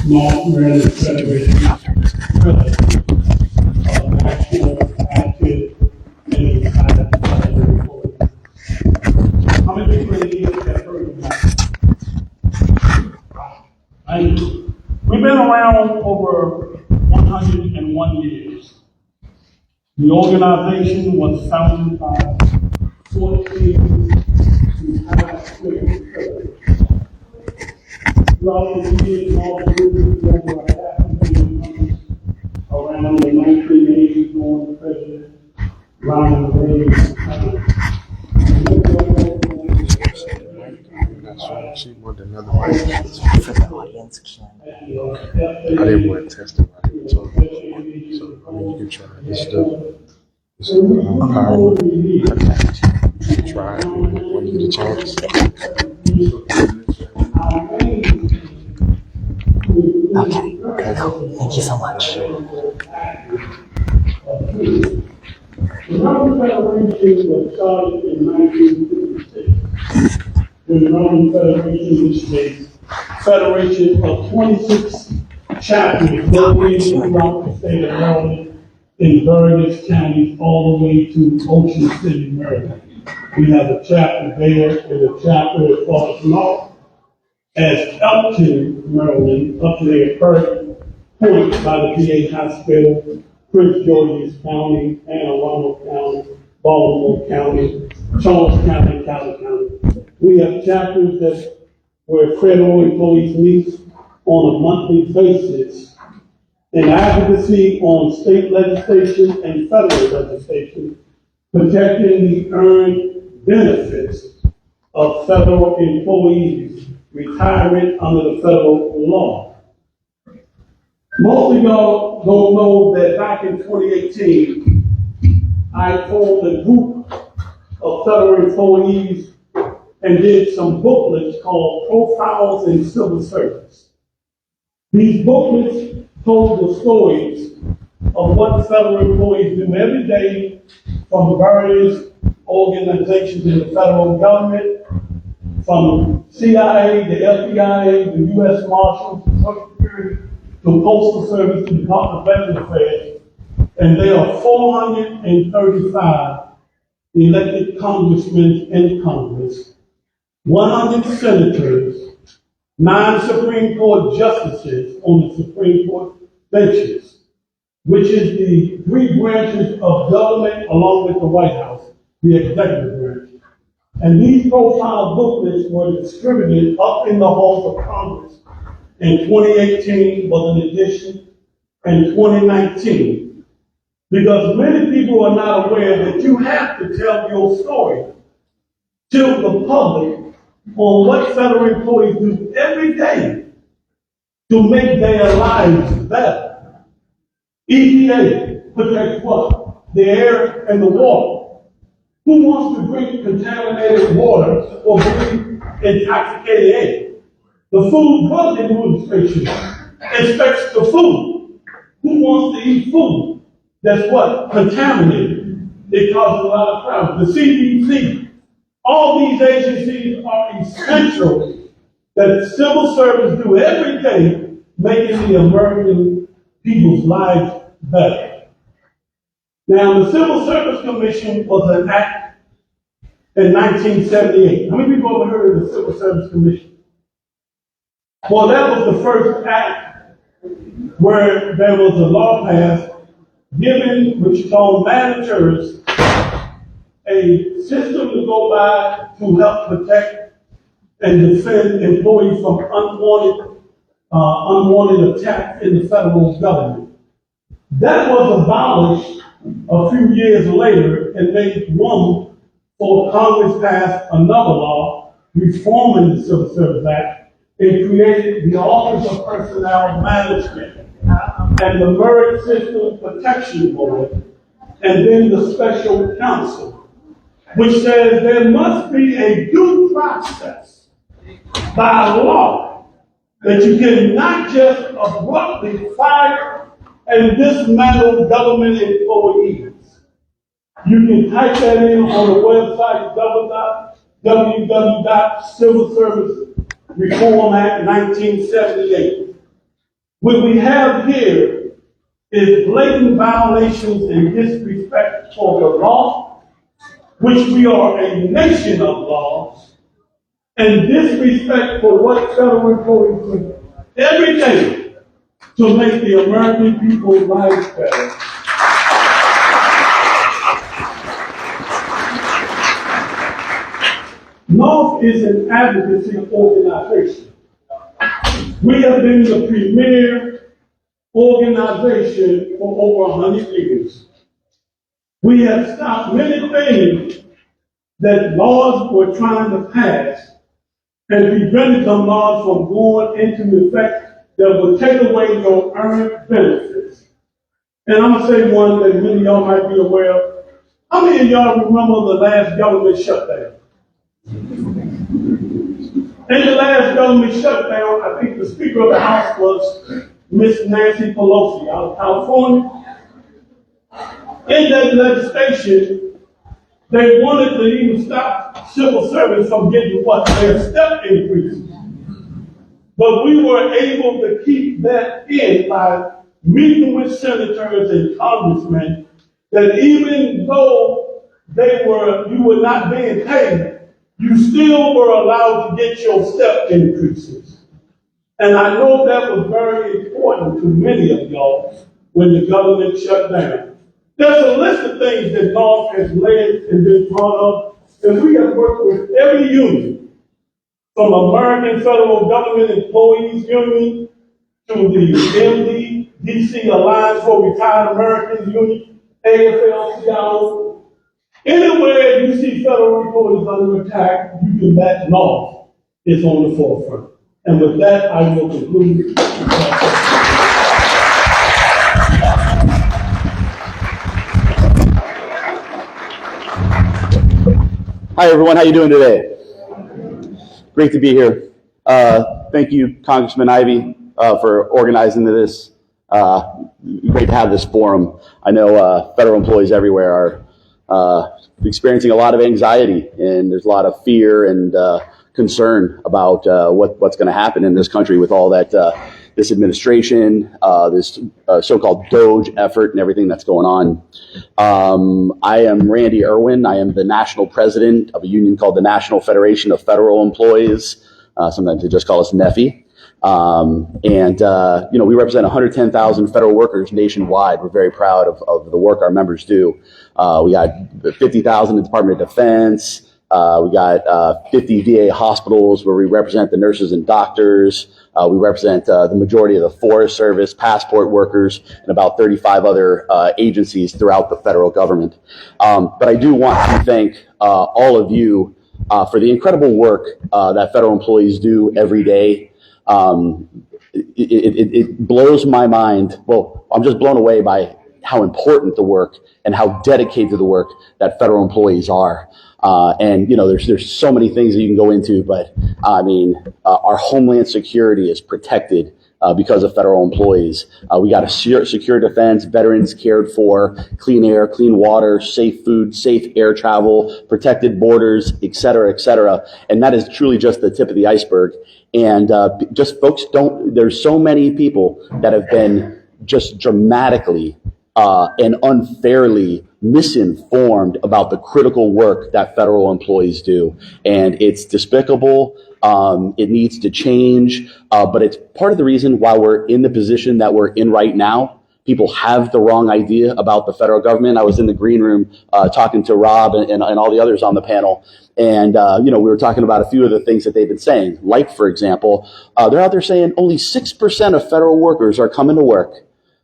North Maryland Federation President of National Active and Retired Federal Employees. How many people in here have heard of that? We've been around over 101 years. The organization was founded by 14 retired civil throughout the years, all the movements over half a million members around the 1980s, going to President Ronald Reagan. She wanted another mic for the audience. I didn't want to test it. So I mean, you can try this stuff. It's power. You can try it when you get a chance. Okay, cool. Thank you so much. The Roman Federation was started in 1956. The Roman Federation is a federation of 26 chapters located throughout the state of Maryland in various counties all the way to Ocean City, Maryland. We have a chapter there and a chapter as far as north as Elkton, Maryland, up to their first point by the VA Hospital, Prince George's County, Anne Arundel County, Baltimore County, Charles County, Cali County. We have chapters where federal employees meet on a monthly basis in advocacy on state legislation and federal legislation, protecting the earned benefits of federal employees retiring under the federal law. Most of y'all don't know that back in 2018, I formed a group of federal employees and did some booklets called Profiles in Civil Service. These booklets told the stories of what federal employees do every day from various organizations in the federal government, from CIA, the FBI, the U.S. Marshals, the Social Security, the Postal Service, the Department of Veterans Affairs, and there are 435 elected congressmen in Congress, 100 senators, 9 Supreme Court justices on the Supreme Court benches, which is the 3 branches of government along with the White House, the executive branch. And these profile booklets were distributed up in the halls of Congress in 2018 was an addition, and 2019. Because many people are not aware that you have to tell your story to the public on what federal employees do every day to make their lives better. EPA protects what? The air and the water. Who wants to drink contaminated water or breathe intoxicated air? The Food Drug Administration inspects the food. Who wants to eat food that's what? Contaminated. It causes a lot of problems. The CDC, all these agencies are essential that civil service do every day, making the American people's lives better. Now, the Civil Service Commission was an act in 1978. How many people ever heard of the Civil Service Commission? Well, that was the first act where there was a law passed giving, which is called managers, a system to go by to help protect and defend employees from unwanted attacks in the federal government. That was abolished a few years later and made room for Congress passed another law reforming the Civil Service Act and created the Office of Personnel Management and the Merit System Protection Board, and then the Special Counsel, which says there must be a due process by law that you cannot just abruptly fire and dismantle government employees. You can type that in on the website www.Civil Service Reform Act 1978. What we have here is blatant violations and disrespect for the law, which we are a nation of laws, and disrespect for what federal employees do every day to make the American people's lives better. NARFE is an advocacy organization. We have been the premier organization for over 100 years. We have stopped many things that laws were trying to pass and prevented some laws from going into effect that would take away your earned benefits. And I'm going to say one that many of y'all might be aware of. How many of y'all remember the last government shutdown? In the last government shutdown, I think the Speaker of the House was Miss Nancy Pelosi out of California. In that legislation, they wanted to even stop civil servants from getting their step increases. But we were able to keep that in by meeting with senators and congressmen that even though you were not being paid, you still were allowed to get your step increases. And I know that was very important to many of y'all when the government shut down. There's a list of things that NARFE has led and been part of, and we have worked with every union, from American Federal Government Employees Union to the MD-DC Alliance for Retired Americans Union, AFL-CIO. Anywhere you see federal employees under attack, you can bet NARFE is on the forefront. And with that, I will conclude. Hi everyone, how you doing today? Great to be here. Thank you, Congressman Ivey, for organizing this. Great to have this forum. I know federal employees everywhere are experiencing a lot of anxiety, and there's a lot of fear and concern about what's going to happen in this country with all that this administration, this so-called DOGE effort and everything that's going on. I am Randy Erwin. I am the national president of a union called the National Federation of Federal Employees. Sometimes they just call us NFFE. We represent 110,000 federal workers nationwide. We're very proud of the work our members do. We got 50,000 in the Department of Defense. We got 50 VA hospitals where we represent the nurses and doctors. We represent the majority of the Forest Service, passport workers, and about 35 other agencies throughout the federal government. But I do want to thank all of you for the incredible work that federal employees do every day. It blows my mind. Well, I'm just blown away by how important the work and how dedicated to the work that federal employees are. There's so many things that you can go into, but our homeland security is protected because of federal employees. We got a secure defense, veterans cared for, clean air, clean water, safe food, safe air travel, protected borders, et cetera, and that is truly just the tip of the iceberg. And there's so many people that have been just dramatically and unfairly misinformed about the critical work that federal employees do. And it's despicable. It needs to change. But it's part of the reason why we're in the position that we're in right now. People have the wrong idea about the federal government. I was in the green room talking to Rob and all the others on the panel. And, we were talking about a few of the things that they've been saying. Like, for example, they're out there saying only 6% of federal workers are coming to work.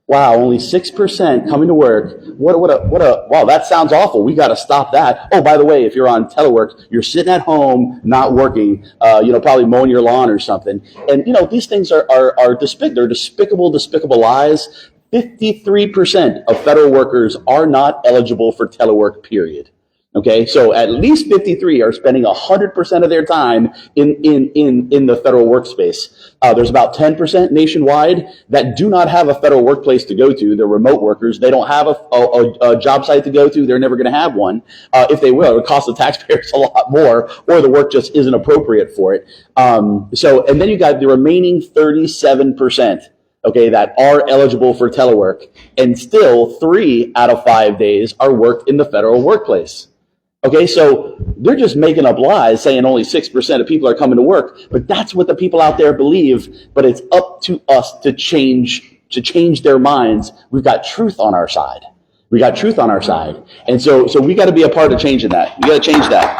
Wow, only 6% coming to work. Wow, that sounds awful. We got to stop that. Oh, by the way, if you're on telework, you're sitting at home, not working, probably mowing your lawn or something. And, these things are they're despicable lies. 53% of federal workers are not eligible for telework, period. Okay, so at least 53 are spending 100% of their time in the federal workspace. There's about 10% nationwide that do not have a federal workplace to go to. They're remote workers. They don't have a job site to go to. They're never going to have one. If they will, it would cost the taxpayers a lot more, or the work just isn't appropriate for it. And then you got the remaining 37%. okay, that are eligible for telework, and still 3 out of 5 days are worked in the federal workplace. Okay, so they're just making up lies saying only 6% of people are coming to work, but that's what the people out there believe. But it's up to us to change their minds. We've got truth on our side. We got truth on our side. And so we got to be a part of changing that. We got to change that.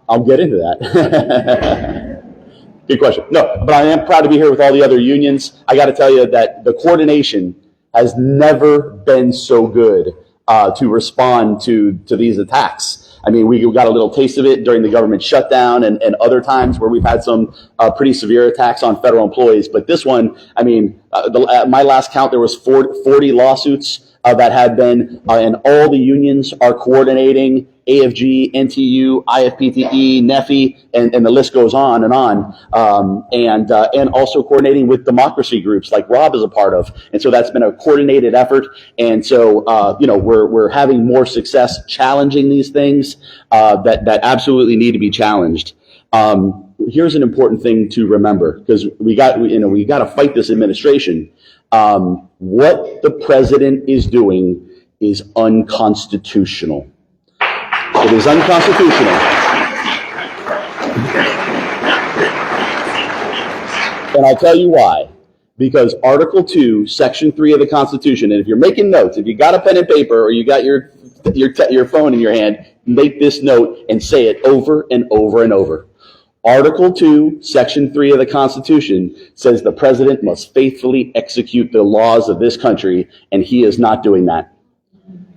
I'll get into that. Good question. No, but I am proud to be here with all the other unions. I got to tell you that the coordination has never been so good to respond to these attacks. I mean, we got a little taste of it during the government shutdown and other times where we've had some pretty severe attacks on federal employees. But this one, I mean, my last count, there was 40 lawsuits that have been, and all the unions are coordinating. AFGE, NTU, IFPTE, NFFE, and the list goes on and on. And also coordinating with democracy groups like Rob is a part of. And so that's been a coordinated effort. And so, we're having more success challenging these things that absolutely need to be challenged. Here's an important thing to remember, because we got to fight this administration. What the president is doing is unconstitutional. It is unconstitutional. And I'll tell you why. Because Article 2, Section 3 of the Constitution, and if you're making notes, if you got a pen and paper or you got your phone in your hand, make this note and say it over and over and over. Article 2, Section 3 of the Constitution says the president must faithfully execute the laws of this country, and he is not doing that.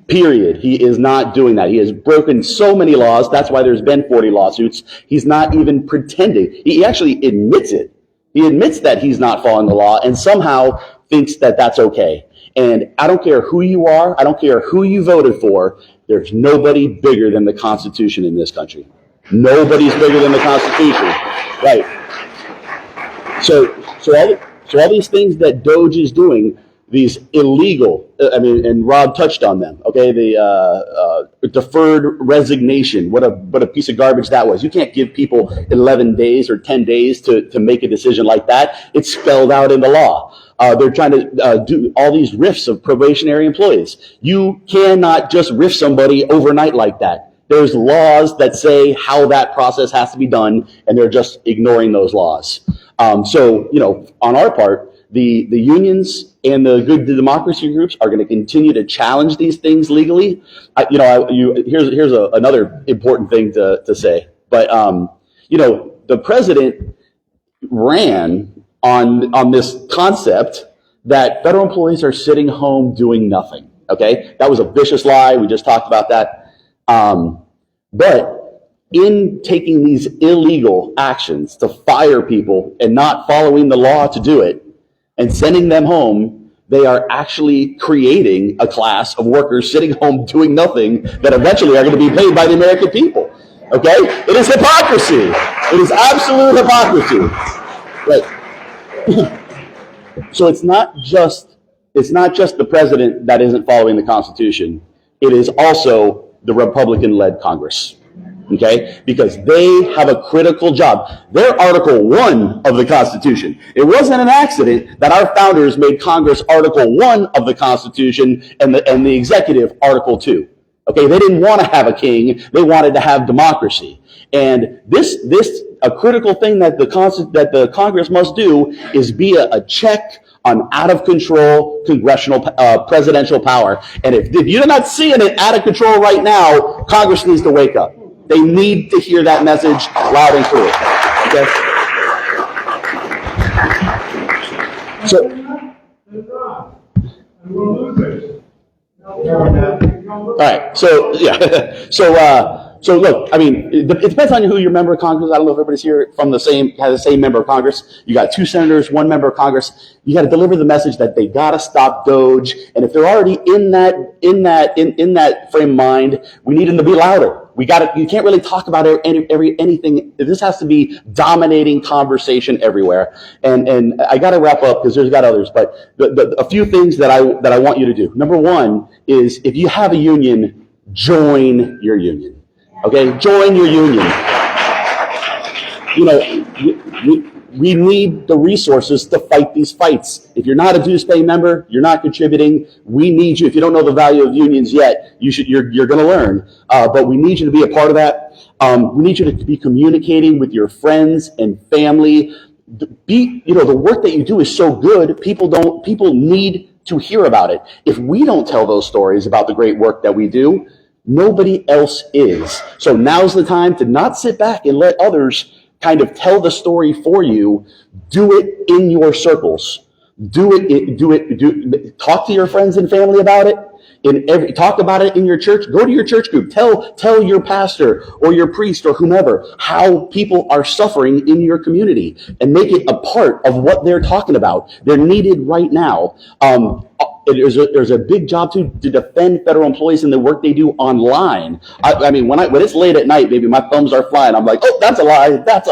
Period. He is not doing that. He has broken so many laws. That's why there's been 40 lawsuits. He's not even pretending. He actually admits it. He admits that he's not following the law and somehow thinks that that's okay. And I don't care who you are. I don't care who you voted for. There's nobody bigger than the Constitution in this country. Nobody's bigger than the Constitution. Right. So all these things that DOJ is doing, these illegal, and Rob touched on them, okay? The deferred resignation, what a piece of garbage that was. You can't give people 11 days or 10 days to make a decision like that. It's spelled out in the law. They're trying to do all these rifts of probationary employees. You cannot just riff somebody overnight like that. There's laws that say how that process has to be done, and they're just ignoring those laws. So, on our part, the unions and the good democracy groups are going to continue to challenge these things legally. Here's another important thing to say. But the president ran on this concept that federal employees are sitting home doing nothing. Okay, that was a vicious lie. We just talked about that. But in taking these illegal actions to fire people and not following the law to do it and sending them home, they are actually creating a class of workers sitting home doing nothing that eventually are going to be paid by the American people. Okay? It is hypocrisy. It is absolute hypocrisy. Right. So it's not just the president that isn't following the Constitution. It is also the Republican-led Congress. Okay? Because they have a critical job. They're Article 1 of the Constitution. It wasn't an accident that our founders made Congress Article 1 of the Constitution and the executive Article 2. Okay? They didn't want to have a king. They wanted to have democracy. And a critical thing that the Congress must do is be a check on out-of-control congressional presidential power. And if you're not seeing it out of control right now, Congress needs to wake up. They need to hear that message loud and clear. Okay? All right. So, yeah. So look, I mean, it depends on who your member of Congress is. I don't know if everybody's here has the same member of Congress. You got 2 senators, 1 member of Congress. You got to deliver the message that they got to stop DOJ. And if they're already in that frame of mind, we need them to be louder. You can't really talk about anything. This has to be dominating conversation everywhere. And I got to wrap up because there's got others. But a few things that I want you to do. Number 1 is if you have a union, join your union. Okay, join your union. you know, we need the resources to fight these fights. If you're not a dues pay member, you're not contributing. We need you. If you don't know the value of unions yet, you're going to learn. But we need you to be a part of that. We need you to be communicating with your friends and family. The work that you do is so good. People need to hear about it. If we don't tell those stories about the great work that we do, nobody else is. So now's the time to not sit back and let others kind of tell the story for you. Do it in your circles. Talk to your friends and family about it. Talk about it in your church. Go to your church group. Tell your pastor or your priest or whomever how people are suffering in your community, and make it a part of what they're talking about. They're needed right now. There's a big job to defend federal employees and the work they do online. I mean, when it's late at night, maybe my thumbs are flying. I'm like, oh, that's a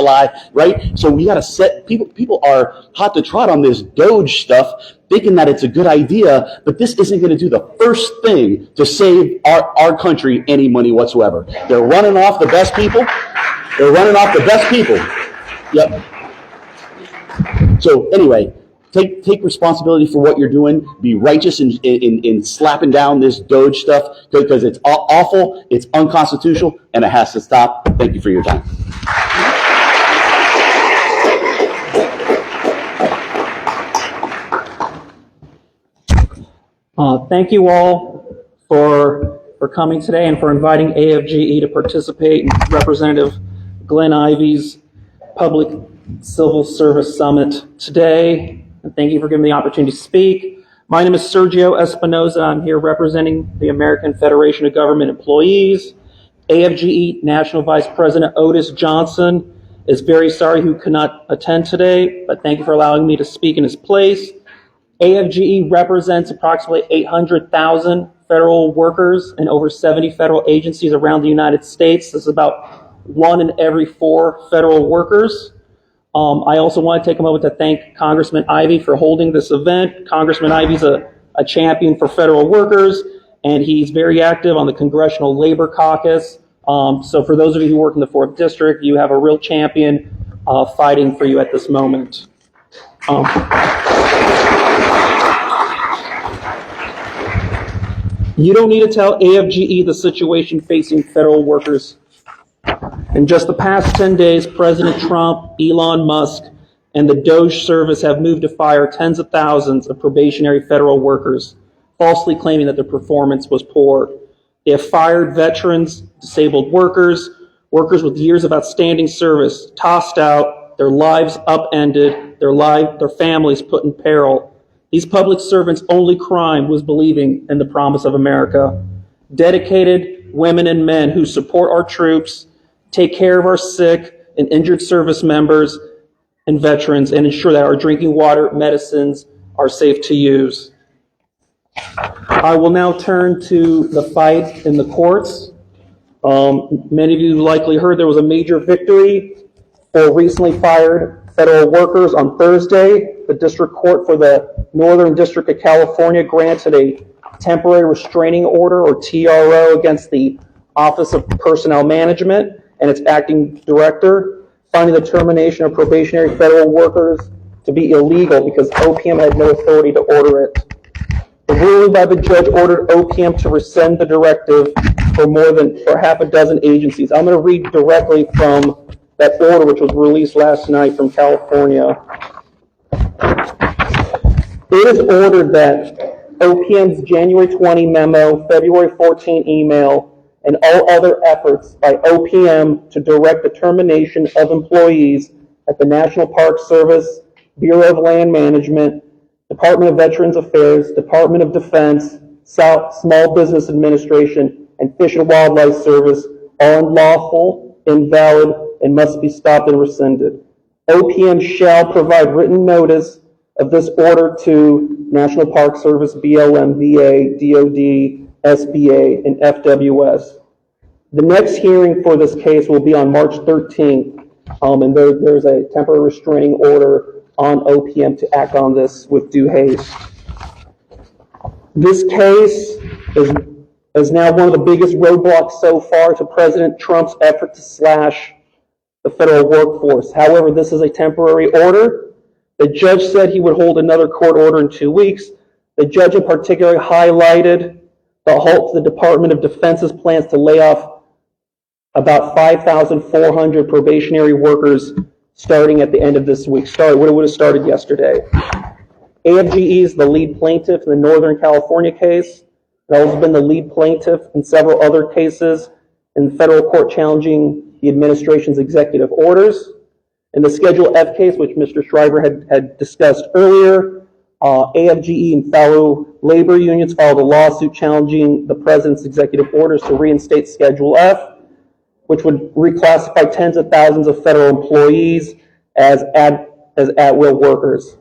lie, right? So we got to set people are hot to trot on this Doge stuff, thinking that it's a good idea, but this isn't going to do the first thing to save our country any money whatsoever. They're running off the best people. Yep. So anyway, take responsibility for what you're doing. Be righteous in slapping down this Doge stuff, because it's awful, it's unconstitutional, and it has to stop. Thank you for your time. Thank you all for coming today and for inviting AFGE to participate in Representative Glenn Ivey's Public Civil Service Summit today. And thank you for giving me the opportunity to speak. My name is Sergio Espinosa. I'm here representing the American Federation of Government Employees. AFGE National Vice President Otis Johnson is very sorry he could not attend today, but thank you for allowing me to speak in his place. AFGE represents approximately 800,000 federal workers in over 70 federal agencies around the United States. This is about 1 in every 4 federal workers. I also want to take a moment to thank Congressman Ivey for holding this event. Congressman Ivey's a champion for federal workers, and he's very active on the Congressional Labor Caucus. So for those of you who work in the 4th District, you have a real champion fighting for you at this moment. You don't need to tell AFGE the situation facing federal workers. In just the past 10 days, President Trump, Elon Musk, and the Doge service have moved to fire tens of thousands of probationary federal workers, falsely claiming that their performance was poor. They have fired veterans, disabled workers, workers with years of outstanding service, tossed out, their lives upended, their families put in peril. These public servants' only crime was believing in the promise of America. Dedicated women and men who support our troops, take care of our sick and injured service members and veterans, and ensure that our drinking water, medicines are safe to use. I will now turn to the fight in the courts. Many of you likely heard there was a major victory for recently fired federal workers on Thursday. The District Court for the Northern District of California granted a temporary restraining order, or TRO, against the Office of Personnel Management and its acting director, finding the termination of probationary federal workers to be illegal because OPM had no authority to order it. The ruling by the judge ordered OPM to rescind the directive for half a dozen agencies. I'm going to read directly from that order, which was released last night from California. It is ordered that OPM's January 20 memo, February 14 email, and all other efforts by OPM to direct the termination of employees at the National Park Service, Bureau of Land Management, Department of Veterans Affairs, Department of Defense, Small Business Administration, and Fish and Wildlife Service are unlawful, invalid, and must be stopped and rescinded. OPM shall provide written notice of this order to National Park Service, BLM, VA, DOD, SBA, and FWS. The next hearing for this case will be on March 13th, and there's a temporary restraining order on OPM to act on this with due haste. This case is now one of the biggest roadblocks so far to President Trump's effort to slash the federal workforce. However, this is a temporary order. The judge said he would hold another court order in 2 weeks. The judge in particular highlighted the halt to the Department of Defense's plans to lay off about 5,400 probationary workers starting at the end of this week. It would have started yesterday. AFGE is the lead plaintiff in the Northern California case. It has also been the lead plaintiff in several other cases in the federal court challenging the administration's executive orders. In the Schedule F case, which Mr. Shriver had discussed earlier, AFGE and fellow labor unions filed a lawsuit challenging the president's executive orders to reinstate Schedule F, which would reclassify tens of thousands of federal employees as at-will workers.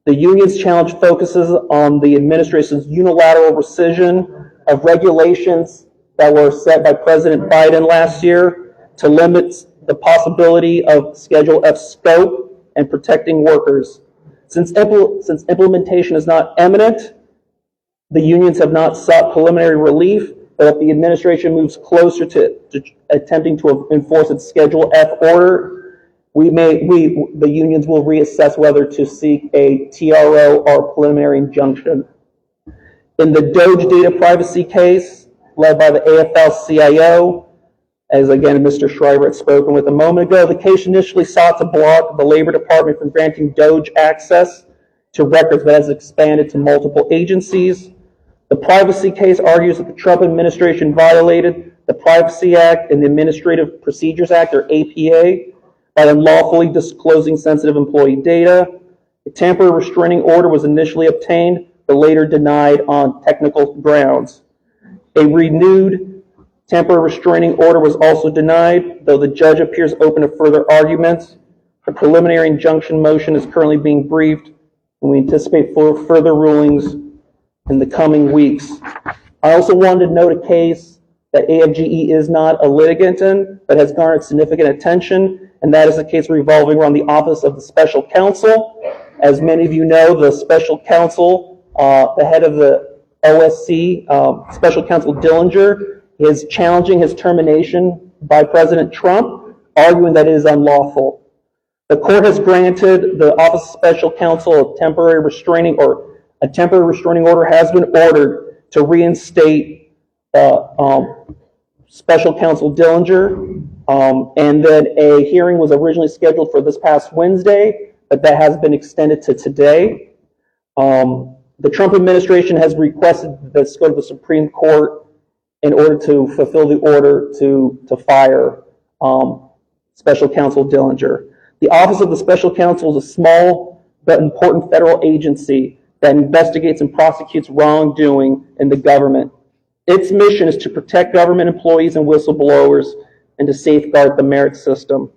The union's challenge focuses on the administration's unilateral rescission of regulations that were set by President Biden last year to limit the possibility of Schedule F scope and protecting workers. Since implementation is not imminent, the unions have not sought preliminary relief, but if the administration moves closer to attempting to enforce its Schedule F order, the unions will reassess whether to seek a TRO or preliminary injunction. In the Doge data privacy case, led by the AFL-CIO, as again Mr. Shriver had spoken with a moment ago, the case initially sought to block the Labor Department from granting Doge access to records that has expanded to multiple agencies. The privacy case argues that the Trump administration violated the Privacy Act and the Administrative Procedures Act, or APA, by unlawfully disclosing sensitive employee data. A temporary restraining order was initially obtained, but later denied on technical grounds. A renewed temporary restraining order was also denied, though the judge appears open to further arguments. A preliminary injunction motion is currently being briefed, and we anticipate further rulings in the coming weeks. I also wanted to note a case that AFGE is not a litigant in, but has garnered significant attention, and that is a case revolving around the Office of the Special Counsel. As many of you know, the Special Counsel, the head of the OSC, Special Counsel Dillinger, is challenging his termination by President Trump, arguing that it is unlawful. The court has granted the Office of Special Counsel a temporary restraining order has been ordered to reinstate Special Counsel Dillinger, and then a hearing was originally scheduled for this past Wednesday, but that has been extended to today. The Trump administration has requested this go to the Supreme Court in order to fulfill the order to fire Special Counsel Dillinger. The Office of the Special Counsel is a small but important federal agency that investigates and prosecutes wrongdoing in the government. Its mission is to protect government employees and whistleblowers and to safeguard the merit system.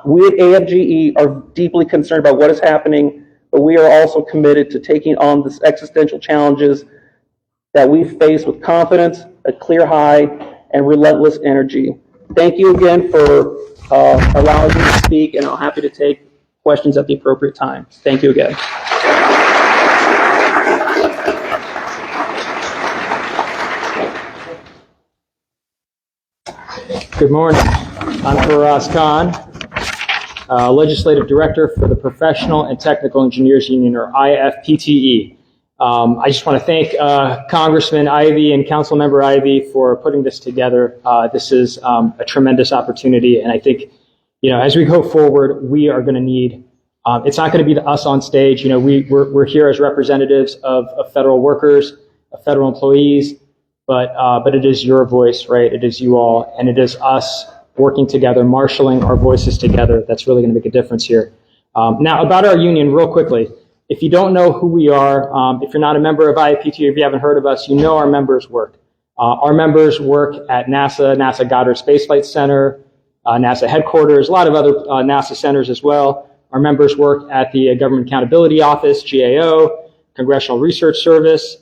We at AFGE are deeply concerned about what is happening, but we are also committed to taking on these existential challenges that we face with confidence, a clear eye, and relentless energy. Thank you again for allowing me to speak, and I'm happy to take questions at the appropriate time. Thank you again. Good morning. I'm Faraz Kahn, Legislative Director for the Professional and Technical Engineers Union, or IFPTE. I just want to thank Congressman Ivey and Councilmember Ivey for putting this together. This is a tremendous opportunity, and I think, as we go forward, we are going to need. It's not going to be us on stage. We're here as representatives of federal workers, of federal employees. But it is your voice, right? It is you all, and it is us working together, marshaling our voices together. That's really going to make a difference here. Now, about our union, real quickly. If you don't know who we are, if you're not a member of IFPTE, if you haven't heard of us, you know our members work. Our members work at NASA Goddard Space Flight Center, NASA headquarters, a lot of other NASA centers as well. Our members work at the Government Accountability Office, GAO, Congressional Research Service,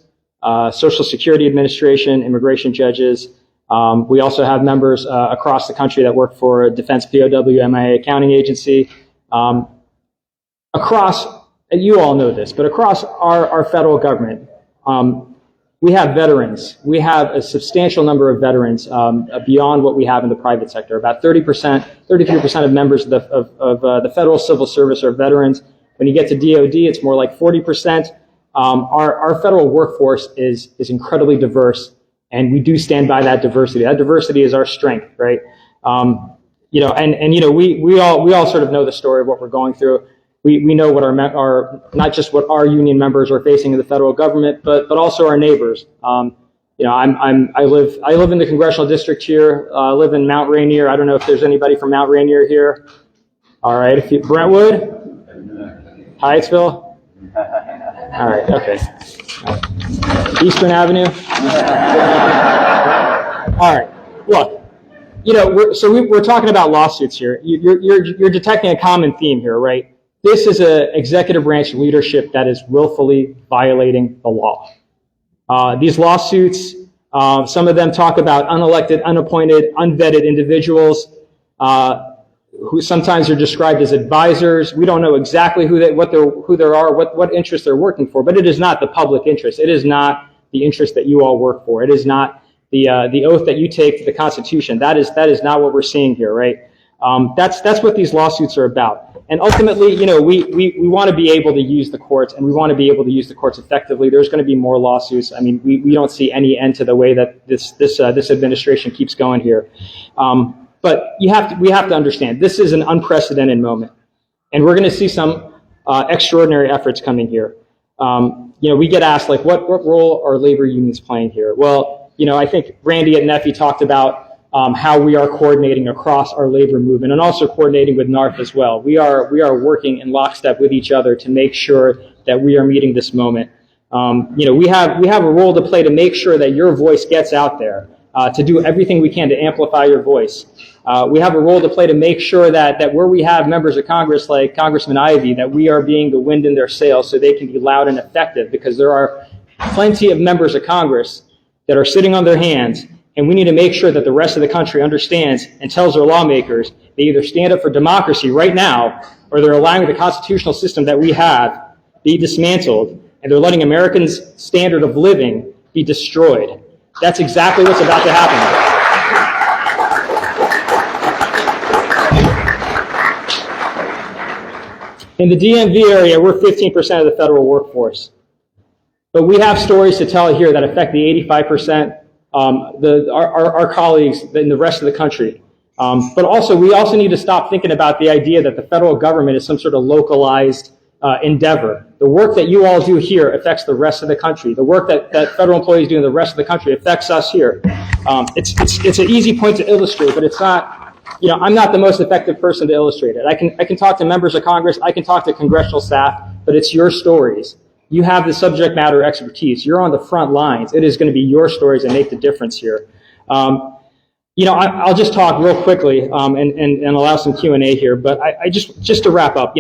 Social Security Administration, immigration judges. We also have members across the country that work for Defense POW, MIA Accounting Agency. You all know this, but across our federal government, we have veterans. We have a substantial number of veterans beyond what we have in the private sector. About 30%, 33% of members of the federal civil service are veterans. When you get to DOD, it's more like 40%. Our federal workforce is incredibly diverse, and we do stand by that diversity. That diversity is our strength, right? We all sort of know the story of what we're going through. We know what our not just what our union members are facing in the federal government, but also our neighbors. I live in the congressional district here. I live in Mount Rainier. I don't know if there's anybody from Mount Rainier here. All right, Brentwood, Hyattsville. All right, okay. Eastern Avenue. All right, look. We're talking about lawsuits here. You're detecting a common theme here, right? This is an executive branch leadership that is willfully violating the law. These lawsuits, some of them talk about unelected, unappointed, unvetted individuals who sometimes are described as advisors. We don't know exactly who they are, what interest they're working for, but it is not the public interest. It is not the interest that you all work for. It is not the oath that you take to the Constitution. That is not what we're seeing here, right? That's what these lawsuits are about. And ultimately, we want to be able to use the courts, and we want to be able to use the courts effectively. There's going to be more lawsuits. I mean, we don't see any end to the way that this administration keeps going here. But we have to understand this is an unprecedented moment, and we're going to see some extraordinary efforts coming here. We get asked like, what role are labor unions playing here? Well, I think Randy at NFFE talked about how we are coordinating across our labor movement and also coordinating with NARFE as well. We are working in lockstep with each other to make sure that we are meeting this moment. We have a role to play to make sure that your voice gets out there, to do everything we can to amplify your voice. We have a role to play to make sure that where we have members of Congress like Congressman Ivey, that we are being the wind in their sails so they can be loud and effective, because there are plenty of members of Congress that are sitting on their hands. And we need to make sure that the rest of the country understands and tells their lawmakers they either stand up for democracy right now, or they're allowing the constitutional system that we have be dismantled, and they're letting Americans' standard of living be destroyed. That's exactly what's about to happen. In the DMV area, we're 15% of the federal workforce. But we have stories to tell here that affect the 85%. Our colleagues in the rest of the country. But also, we also need to stop thinking about the idea that the federal government is some sort of localized endeavor. The work that you all do here affects the rest of the country. The work that federal employees do in the rest of the country affects us here. It's an easy point to illustrate, but it's not, I'm not the most effective person to illustrate it. I can talk to members of Congress, I can talk to congressional staff, but it's your stories. You have the subject matter expertise. You're on the front lines. It is going to be your stories that make the difference here. I'll just talk real quickly and allow some Q&A here. But I just to wrap up,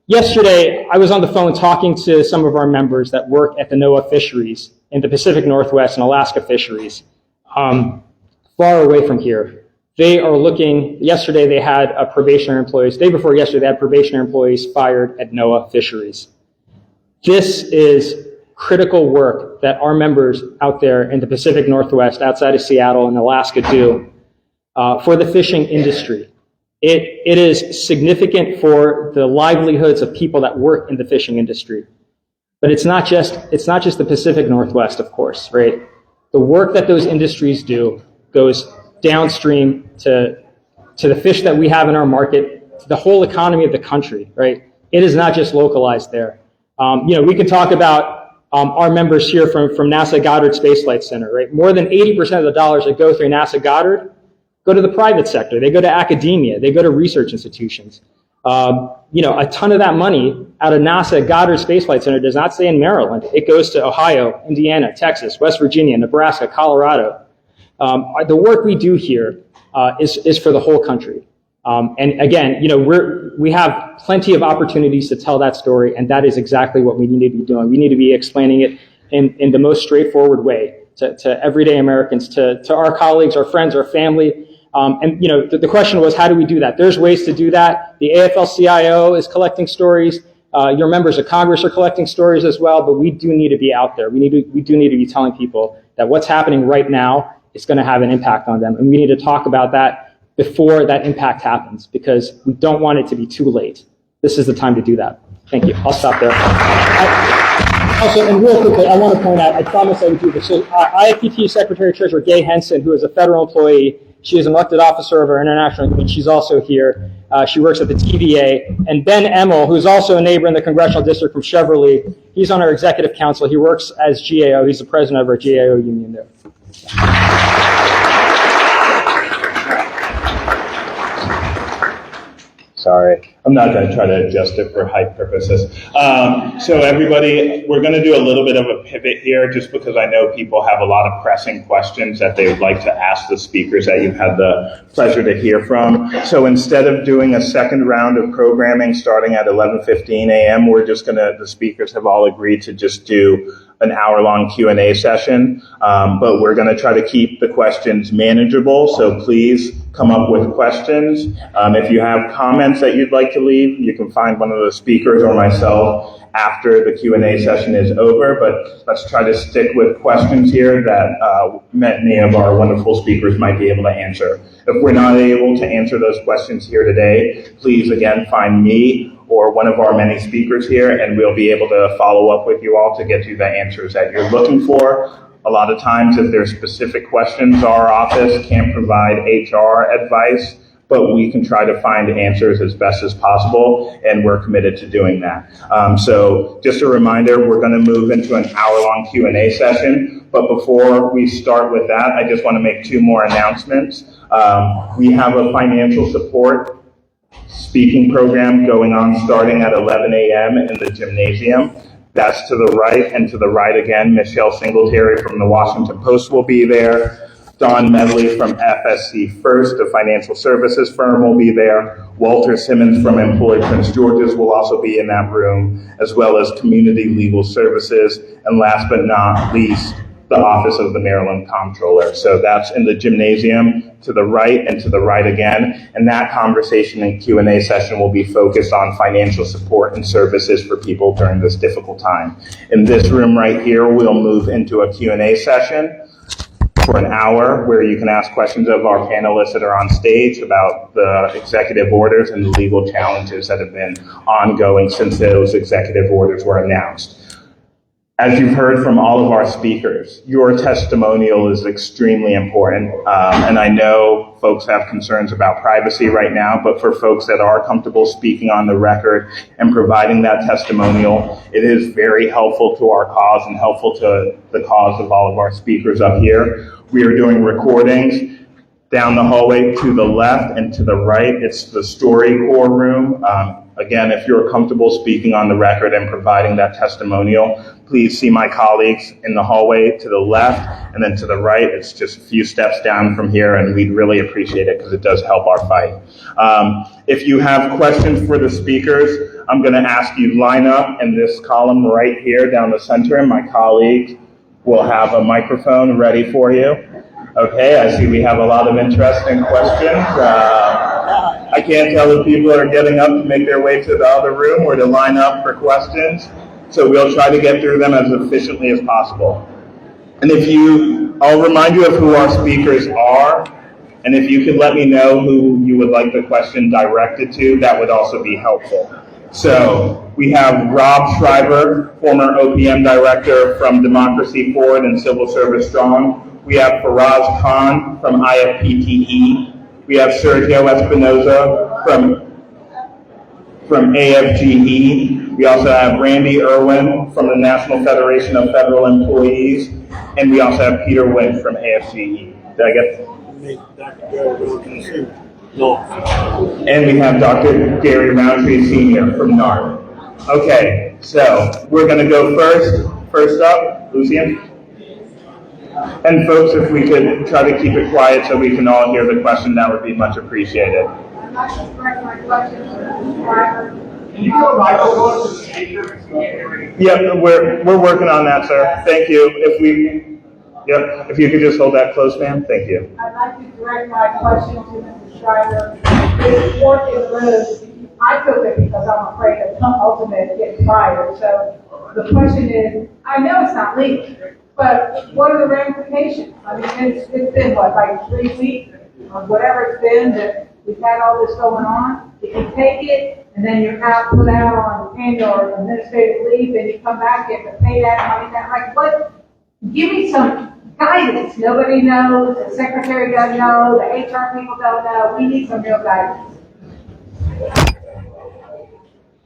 yesterday I was on the phone talking to some of our members that work at the NOAA fisheries in the Pacific Northwest and Alaska fisheries, far away from here. They are looking. Yesterday they had probationary employees. The day before yesterday they had probationary employees fired at NOAA fisheries. This is critical work that our members out there in the Pacific Northwest, outside of Seattle and Alaska, do for the fishing industry. It is significant for the livelihoods of people that work in the fishing industry. But it's not just the Pacific Northwest, of course, right? The work that those industries do goes downstream to the fish that we have in our market, to the whole economy of the country, right? It is not just localized there. We can talk about our members here from NASA Goddard Space Flight Center, right? More than 80% of the dollars that go through NASA Goddard go to the private sector. They go to academia. They go to research institutions. A ton of that money out of NASA Goddard Space Flight Center does not stay in Maryland. It goes to Ohio, Indiana, Texas, West Virginia, Nebraska, Colorado. The work we do here is for the whole country. And again, we have plenty of opportunities to tell that story, and that is exactly what we need to be doing. We need to be explaining it in the most straightforward way to everyday Americans, to our colleagues, our friends, our family. The question was, how do we do that? There's ways to do that. The AFL-CIO is collecting stories. Your members of Congress are collecting stories as well, but we do need to be out there. We do need to be telling people that what's happening right now is going to have an impact on them. And we need to talk about that before that impact happens, because we don't want it to be too late. This is the time to do that. Thank you. I'll stop there. Also, and real quickly, I want to point out, I promised I would do this. So IFPTE Secretary Treasurer Gay Henson, who is a federal employee, she is an elected officer of our international union. She's also here. She works at the TVA. And Ben Emmel, who's also a neighbor in the congressional district from Cheverly, he's on our executive council. He works as GAO. He's the president of our GAO union there. Sorry, I'm not going to try to adjust it for hype purposes. So everybody, we're going to do a little bit of a pivot here just because I know people have a lot of pressing questions that they would like to ask the speakers that you've had the pleasure to hear from. So instead of doing a second round of programming starting at 11:15 a.m., we're just going to, the speakers have all agreed to just do an hour-long Q&A session, but we're going to try to keep the questions manageable, so please come up with questions. If you have comments that you'd like to leave, you can find one of the speakers or myself after the Q&A session is over, but let's try to stick with questions here that many of our wonderful speakers might be able to answer. If we're not able to answer those questions here today, please again find me or one of our many speakers here, and we'll be able to follow up with you all to get you the answers that you're looking for. A lot of times, if there's specific questions, our office can't provide HR advice, but we can try to find answers as best as possible, and we're committed to doing that. So just a reminder, we're going to move into an hour-long Q&A session, but before we start with that, I just want to make two more announcements. We have a financial support speaking program going on starting at 11 a.m. in the gymnasium. That's to the right, and to the right again, Michelle Singletary from the Washington Post will be there. Don Medley from FSC First, a financial services firm, will be there. Walter Simmons from Employed Prince George's will also be in that room, as well as Community Legal Services, and last but not least, the Office of the Maryland Comptroller. So that's in the gymnasium to the right and to the right again. And that conversation and Q&A session will be focused on financial support and services for people during this difficult time. In this room right here, we'll move into a Q&A session for an hour where you can ask questions of our panelists that are on stage about the executive orders and the legal challenges that have been ongoing since those executive orders were announced. As you've heard from all of our speakers, your testimonial is extremely important. And I know folks have concerns about privacy right now, but for folks that are comfortable speaking on the record and providing that testimonial, it is very helpful to our cause and helpful to the cause of all of our speakers up here. We are doing recordings down the hallway to the left and to the right. It's the StoryCorps room. Again, if you're comfortable speaking on the record and providing that testimonial, please see my colleagues in the hallway to the left, and then to the right. It's just a few steps down from here, and we'd really appreciate it because it does help our fight. If you have questions for the speakers, I'm going to ask you line up in this column right here down the center, and my colleague will have a microphone ready for you. Okay, I see we have a lot of interesting questions. I can't tell if people are getting up to make their way to the other room or to line up for questions. So we'll try to get through them as efficiently as possible. And I'll remind you of who our speakers are. And if you could let me know who you would like the question directed to, that would also be helpful. So we have Rob Shriver, former OPM director from Democracy Forward and Civil Service Strong. We have Faraz Kahn from IFPTE. We have Sergio Espinosa from AFGE. We also have Randy Erwin from the National Federation of Federal Employees. And we also have Peter Winch from AFGE. Did I get And we have Dr. Gary Roundtree Sr. from NARFE. Okay, so we're going to go first up, Lucian. And folks, if we could try to keep it quiet so we can all hear the question, that would be much appreciated. I'd like to direct my question to Mr. Shriver. Can you go to the speaker? Yep, we're working on that, sir. Thank you. If you could just hold that close, ma'am. Thank you. I'd like to direct my question to Mr. Shriver. This work is good. I took it because I'm afraid of some ultimate getting fired. So the question is, I know it's not legal, but what are the ramifications? I mean, it's been what, like 3 weeks or whatever it's been that we've had all this going on. If you take it and then you're put out on annual or administrative leave, and you come back, you have to pay that money back. Like what? Give me some guidance. Nobody knows. The secretary doesn't know. The HR people don't know. We need some real guidance.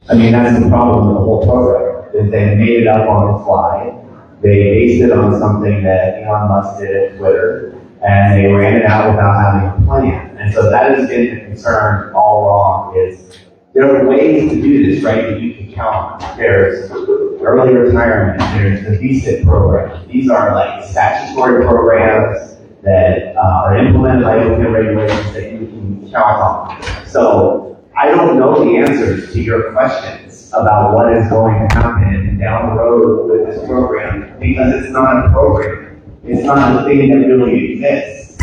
I mean, that's the problem with the whole program, is they made it up on the fly. They based it on something that Elon Musk did at Twitter, and they ran it out without having a plan. And so that has been the concern all along, is there are ways to do this, right, that you can count on. There's early retirement, there's the VSIP program. These are like statutory programs that are implemented by open regulations that you can count on. So I don't know the answers to your questions about what is going to happen down the road with this program, because it's not a program. It's not a thing that really exists.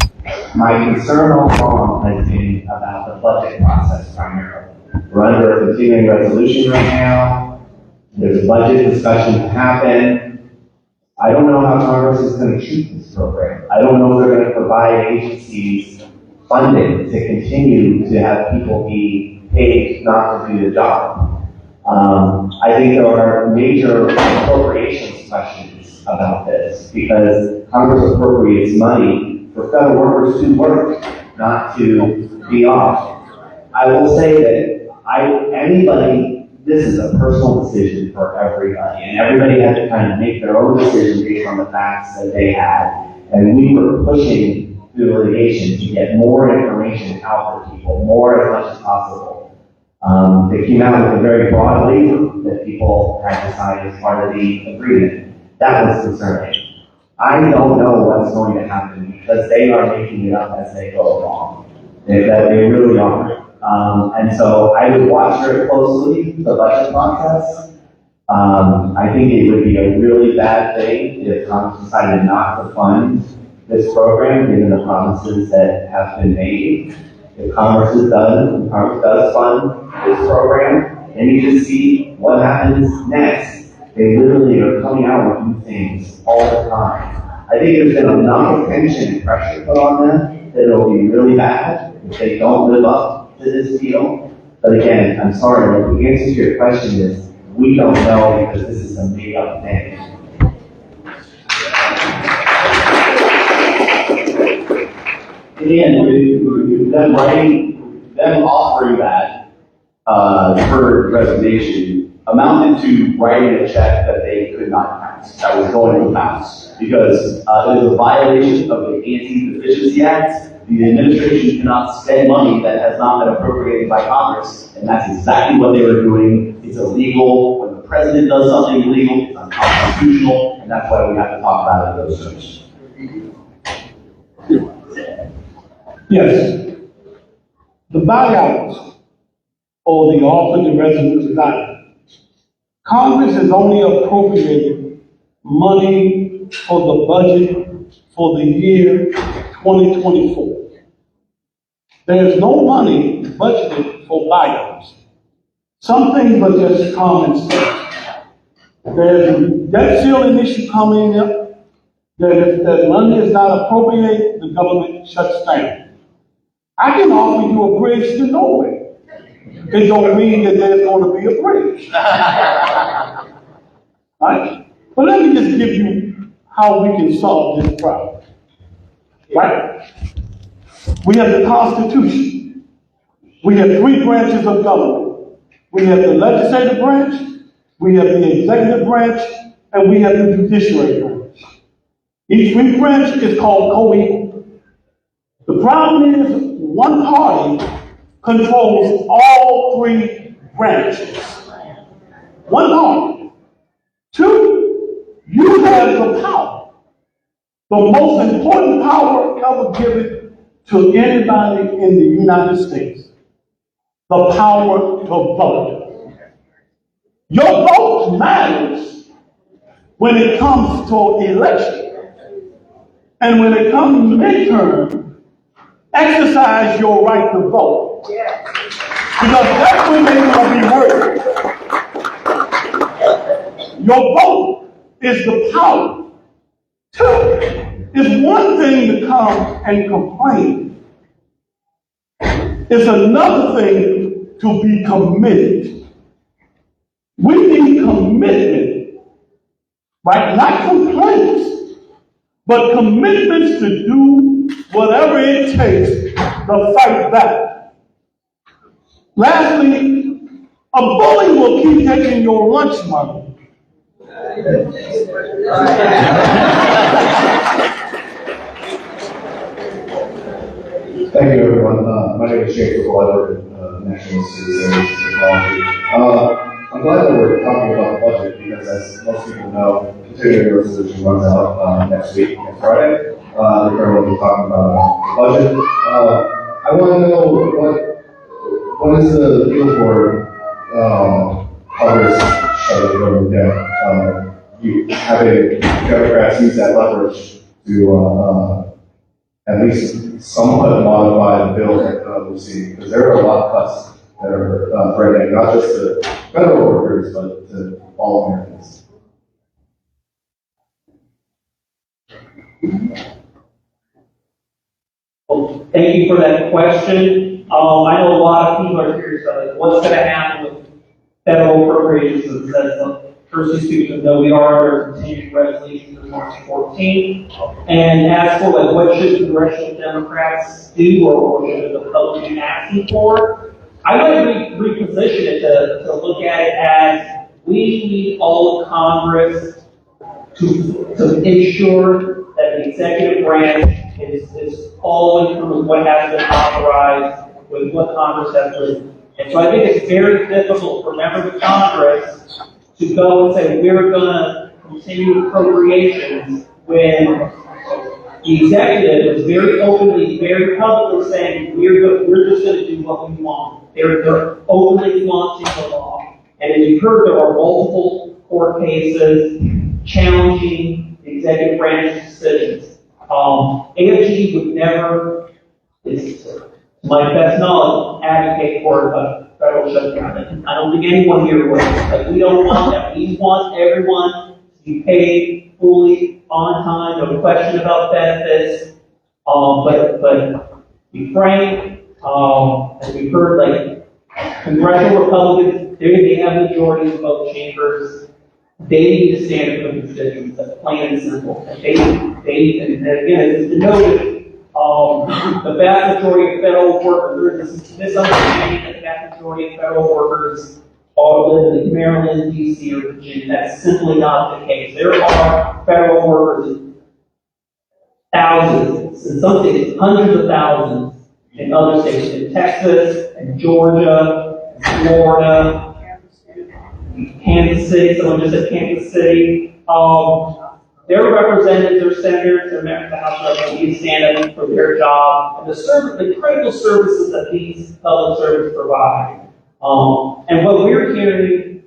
My concern all along has been about the budget process primarily. We're under a continuing resolution right now. There's a budget discussion to happen. I don't know how Congress is going to treat this program. I don't know if they're going to provide agencies funding to continue to have people be paid not to do the job. I think there are major appropriations questions about this, because Congress appropriates money for federal workers to work, not to be off. I will say that this is a personal decision for everybody, and everybody had to kind of make their own decision based on the facts that they had, and we were pushing through litigation to get more information out to people, more as much as possible. They came out with a very broad waiver that people had to sign as part of the agreement. That was concerning. I don't know what's going to happen, because they are making it up as they go along. They really are. And so I would watch very closely the budget process. I think it would be a really bad thing if Congress decided not to fund this program, given the promises that have been made. If Congress does fund this program, they need to see what happens next. They literally are coming out with new things all the time. I think there's been enough attention and pressure put on them that it'll be really bad if they don't live up to this deal. But again, I'm sorry, but the answer to your question is, we don't know, because this is a made-up thing. And them offering that for resignation amounted to writing a check that they could not pass, that was going to pass, because it is a violation of the Anti-Deficiency Act. The administration cannot spend money that has not been appropriated by Congress, and that's exactly what they were doing. It's illegal. When the president does something illegal, it's unconstitutional, and that's why we have to talk about it in those terms. Yes. The buyout or the offer to residents resign. Congress has only appropriated money for the budget for the year 2024. There is no money budgeted for buyouts. Some things are just common sense. There's a debt ceiling issue coming up, that if that money is not appropriated, the government shuts down. I can offer you a bridge to nowhere. It don't mean that there's going to be a bridge. Right? But let me just give you how we can solve this problem. Right? We have the Constitution. We have 3 branches of government. We have the legislative branch, we have the executive branch, and we have the judiciary branch. Each branch is called co-equal. The problem is, one party controls all 3 branches. One party. 2, you have the power. The most important power ever given to anybody in the United States. The power to vote. Your vote matters when it comes to election. And when it comes to midterm, exercise your right to vote. Because that's when they're going to be worried. Your vote is the power. Two, it's one thing to come and complain. It's another thing to be committed. We need commitment, right? Not complaints, but commitments to do whatever it takes to fight back. Lastly, a bully will keep taking your lunch money. Thank you, everyone. My name is Shriver, National Institute of Technology. I'm glad that we're talking about the budget because, as most people know, the continuing resolution runs out next week, next Friday. Everyone will be talking about the budget. I want to know what is the deal for Congress shutting the government down? You having Democrats use that leverage to at least somewhat modify the bill that we're seeing, because there are a lot of cuts that are threatening not just the federal workers, but to all Americans. Well, thank you for that question. I know a lot of people are curious about like, what's going to happen with federal appropriations. As first speakers know, we are under continuing resolution through March 14th. And as for like what should congressional Democrats do or should the Republicans be asking for, I would reposition it to look at it as we need all of Congress to ensure that the executive branch is following through with what has been authorized, with what Congress has written. And so I think it's very difficult for members of Congress to go and say, we're going to continue appropriations when the executive is very openly, very publicly saying, we're just going to do what we want. They're openly flaunting the law. And as you've heard, there are multiple court cases challenging the executive branch's decisions. AFGE would never, to my best knowledge, advocate for a federal shutdown. I don't think anyone here would. Like, we don't want that. We want everyone to be paid fully on time, no question about benefits. But to be frank, as we've heard, like congressional Republicans, they have majorities in both chambers. They need to stand up for the constituents. That's plain and simple. And and again, it's to note the vast majority of federal workers, there's this misunderstanding that the vast majority of federal workers all live in Maryland, D.C., or Virginia. That's simply not the case. There are federal workers, thousands, in some states, hundreds of thousands, in other states, in Texas, and Georgia, and Florida, Kansas City. Someone just said Kansas City. Their representatives, their senators, their members of the House of Representatives stand up for their job and the critical services that these public servants provide. And what we're hearing,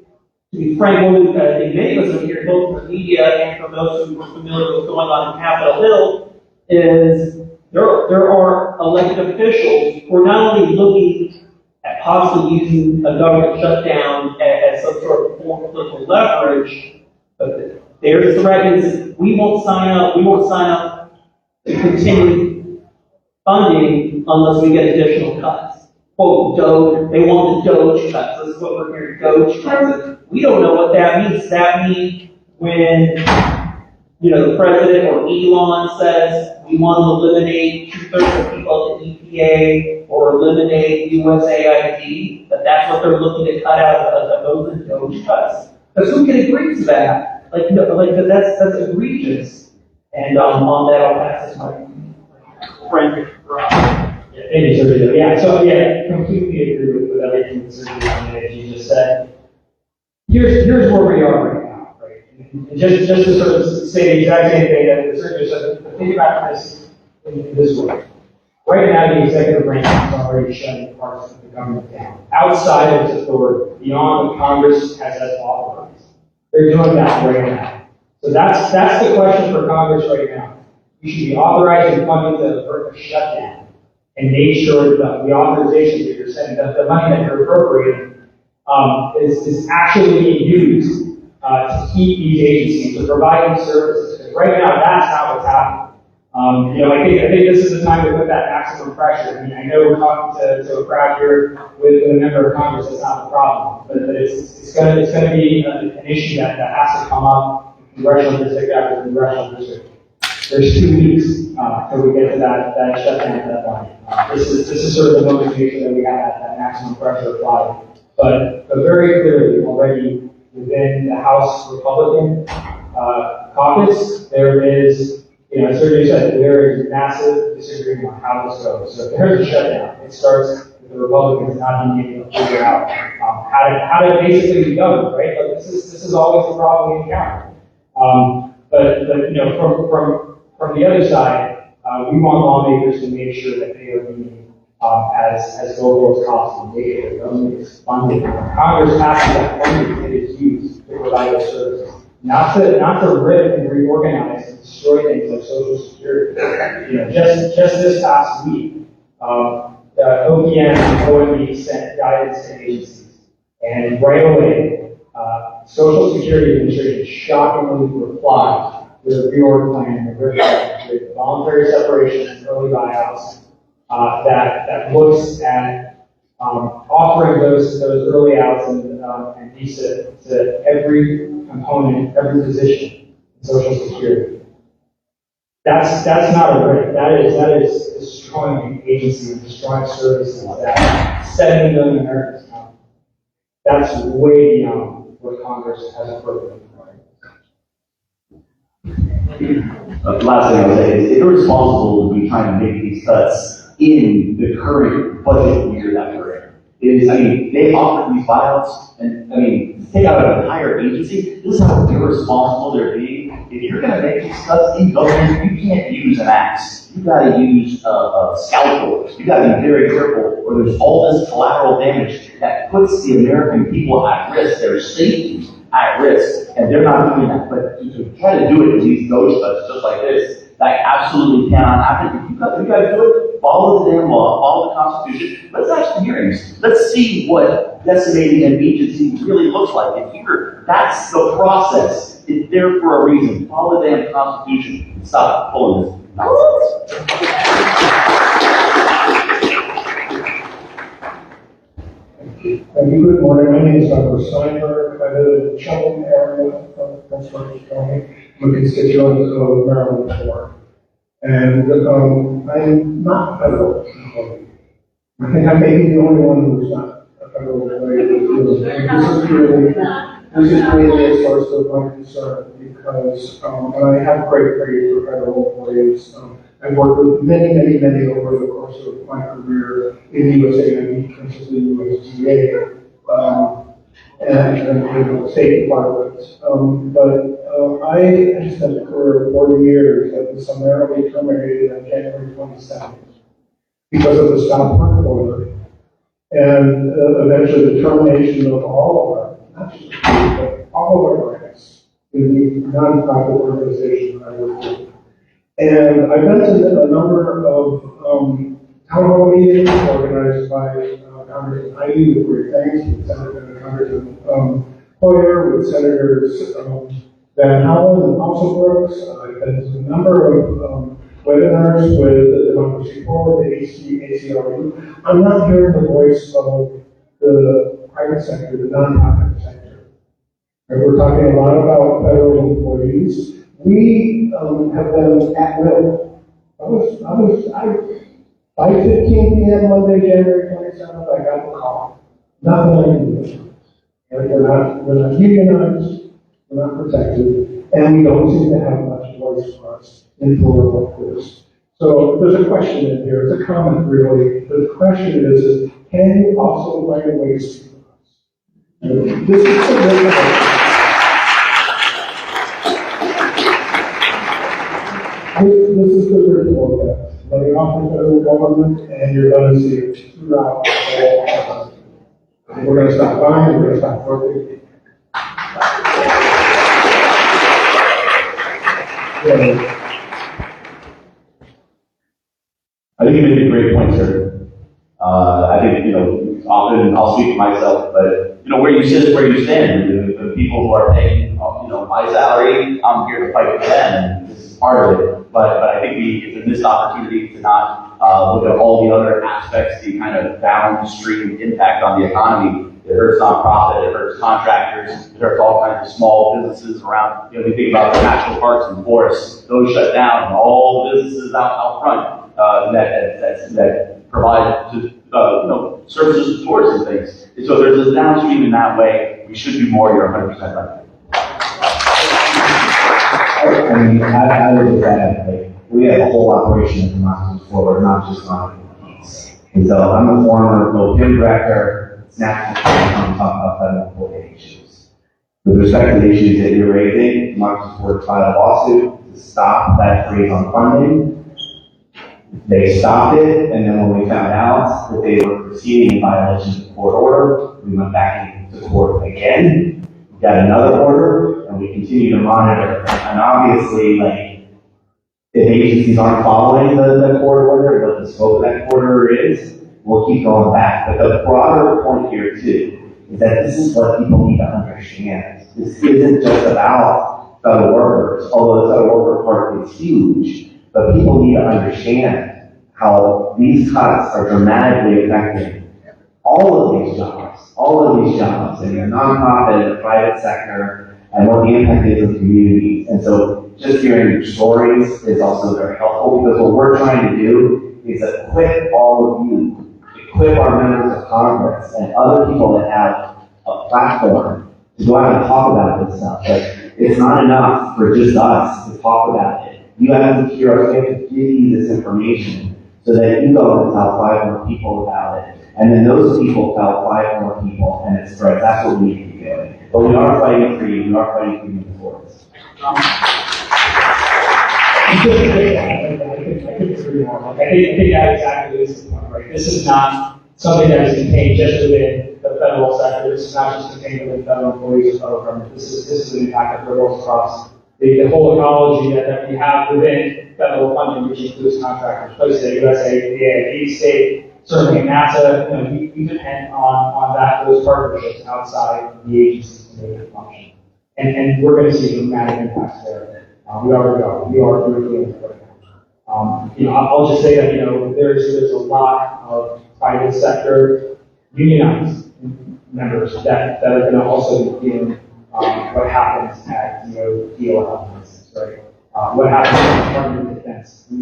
to be frank, I think many of us are hearing both from the media and from those who are familiar with what's going on in Capitol Hill, is there are elected officials who are not only looking at possibly using a government shutdown as some sort of form of political leverage, but their threat is we won't sign up to continue funding unless we get additional cuts. Quote, Doge, they want the Doge cuts. This is what we're hearing, Doge cuts. We don't know what that means. Does that mean when, the president or Elon says we want to eliminate 2/3 of people at the EPA or eliminate USAID, that's what they're looking to cut out of those Doge cuts? Because who can agree to that? That's egregious. And on that, I'll pass this my friend. Thank you, Sergio. Yeah, completely agree with everything that Sergio and you just said. Here's where we are right now, right? And just to sort of say the exact same thing that Sergio said, but think about this in this way. Right now, the executive branch is already shutting parts of the government down, outside of its authority, beyond what Congress has authorized. They're doing that right now. So that's the question for Congress right now. You should be authorizing funding to avert a shutdown. and make sure that the authorization that you're sending, that the money that you're appropriating, is actually being used to keep these agencies, to provide these services. Because right now, that's not what's happening. I think this is the time to put that maximum pressure. I mean, I know we're talking to a crowd here with a member of Congress. That's not the problem, but it's going to be an issue that has to come up in congressional district after congressional district. There's 2 weeks till we get to that shutdown deadline. This is sort of the motivation that we have that maximum pressure applied. But very clearly, already within the House Republican caucus, there is, as Sergio said, there is massive disagreement on how this goes. So if there's a shutdown, it starts with the Republicans not being able to figure out how to basically be governed, right? Like this is always the problem we encounter. From the other side, we want lawmakers to make sure that they are being as local as possible, make sure the government is funded. Congress passes that funding and it is used to provide those services. Not to rip and reorganize and destroy things like Social Security. Just this past week, the OPM and OMB sent guidance to agencies, and right away, Social Security Administration shockingly replied with a reorg plan with voluntary separations, early buyouts, that looks at offering those early outs and visa to every component, every position in Social Security. That's not a rip. That is destroying the agency and destroying services that 70 million Americans have. That's way beyond what Congress has appropriated. The last thing I would say is it's irresponsible to be trying to make these cuts in the current budget year that we're in. They offer these buyouts, and take out an entire agency. This is how irresponsible they're being. If you're going to make these cuts in government, you can't use an axe. You got to use a scalpel. You got to be very careful, or there's all this collateral damage that puts the American people at risk. Their safety at risk, and they're not doing that. But to try to do it with these ghost cuts just like this, that absolutely cannot happen. If you got to do it, follow the damn law, follow the Constitution. Let's have some hearings. Let's see what decimating an agency really looks like. And here, that's the process. It's there for a reason. Follow the damn Constitution. Stop pulling this nonsense. Good morning. My name is Dr. Steinberg. I live in the Cheltenham area of Pennsylvania County. I'm a constituent of Maryland 4. And I'm not a federal employee. I think I may be the only one who's not a federal employee. This is really a source of my concern because, and I have great praise for federal employees. I've worked with many over the course of my career in USAID, principally USDA, and in the State Department. I just had a career of 40 years that was summarily terminated on January 27th because of the stop work order. And eventually the termination of all of our, not just but all of our grants in the nonprofit organization that I work with. And I've been to a number of town hall meetings organized by Congressman Ivey with great thanks, with Congressman Hoyer, with Senators Van Hollen and Brooks. I've been to a number of webinars with the Democracy Forward, the ACLU. I'm not hearing the voice of the private sector, the nonprofit sector. And we're talking a lot about federal employees. We have been at will. By 5:15 p.m. Monday, January 27th, I got the call. Nothing I can do. We're not unionized, we're not protected, and we don't seem to have much voice for us in Florida like this. So there's a question in here, it's a comment really. The question is can you also find a way to speak for us? And this is the This is the ritual of that. Letting off the federal government, and you're going to see it throughout the whole country. We're going to stop buying, we're going to stop working. I think you made a great point, sir. I think, often I'll speak for myself, but, where you sit is where you stand. The people who are paying, my salary, I'm here to fight for them, and this is part of it. But I think it's a missed opportunity to not look at all the other aspects, the kind of downstream impact on the economy. It hurts nonprofit, it hurts contractors, it hurts all kinds of small businesses around. You think about the national parks and forests; those shut down, and all the businesses out front that provide services to tourists and things. And so there's a downstream in that way. We should do more. You're 100% right. I look at that, like, we have a whole operation of democracy forward, not just on peace. And so I'm a former OPM director, it's national to talk about federal employee issues. With respect to the issues that you're raising, democracy forward filed a lawsuit to stop that freeze on funding. They stopped it, and then when we found out that they were proceeding in violation of the court order, we went back into court again. We got another order, and we continue to monitor. And obviously, if agencies aren't following the court order, what the scope of that court order is, we'll keep going back. But the broader point here, too, is that this is what people need to understand. This isn't just about federal workers, although the federal worker part is huge. But people need to understand how these cuts are dramatically affecting all of these jobs in the nonprofit and the private sector, and what the impact is on communities. And so just hearing stories is also very helpful, because what we're trying to do is equip all of you, equip our members of Congress and other people that have a platform to go out and talk about this stuff. But it's not enough for just us to talk about it. You have to hear us, we have to give you this information so that you go and tell 5 more people about it. And then those people tell 5 more people, and it spreads. That's what we need to be doing. But we are fighting for you. We are fighting for you in the courts. I couldn't agree more. I think that exactly is the point, right? This is not something that is contained just within the federal sector. This is not just contained within federal employees or federal government. This is an impact that goes across the whole ecology that we have within federal funding, which includes contractors, places at USA, the state, certainly NASA. We depend on those partnerships outside the agencies to make it function. And we're going to see dramatic impacts there. We already are. We are doing it right now. I'll just say that there's a lot of private sector unionized members that are going to also be dealing what happens at DOL, for instance, right? What happens in the Department of Defense? We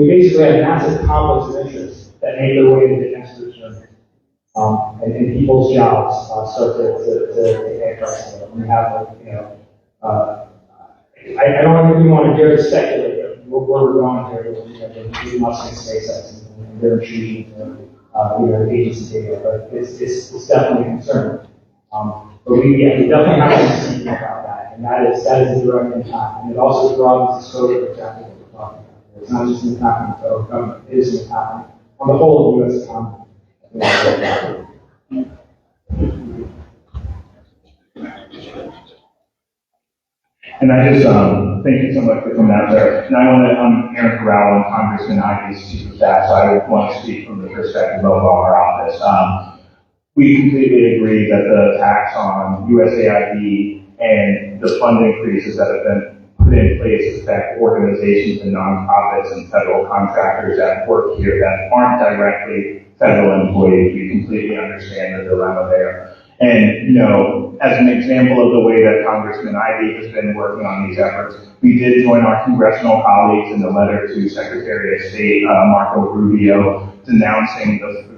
basically have massive conflicts of interest that make their way into defense procurement, and people's jobs start to pay price. We have I don't really want to dare to speculate where we're going here with the Musk and SpaceX and their intrusion into agency data, but it's definitely a concern. But we definitely have to be thinking about that, and that is a direct impact, and it also broadens the scope of exactly what we're talking about. It's not just an impact on the federal government; it is an impact on the whole of the U.S. economy. And I just thank you so much for coming out there. And I'm Aaron Corral, and Congressman Ivey's chief of staff, so I want to speak from the perspective of our office. We completely agree that the tax on USAID and the fund increases that have been put in place affect organizations and nonprofits and federal contractors that work here that aren't directly federal employees. We completely understand the dilemma there. And, as an example of the way that Congressman Ivey has been working on these efforts, we did join our congressional colleagues in the letter to Secretary of State Marco Rubio denouncing the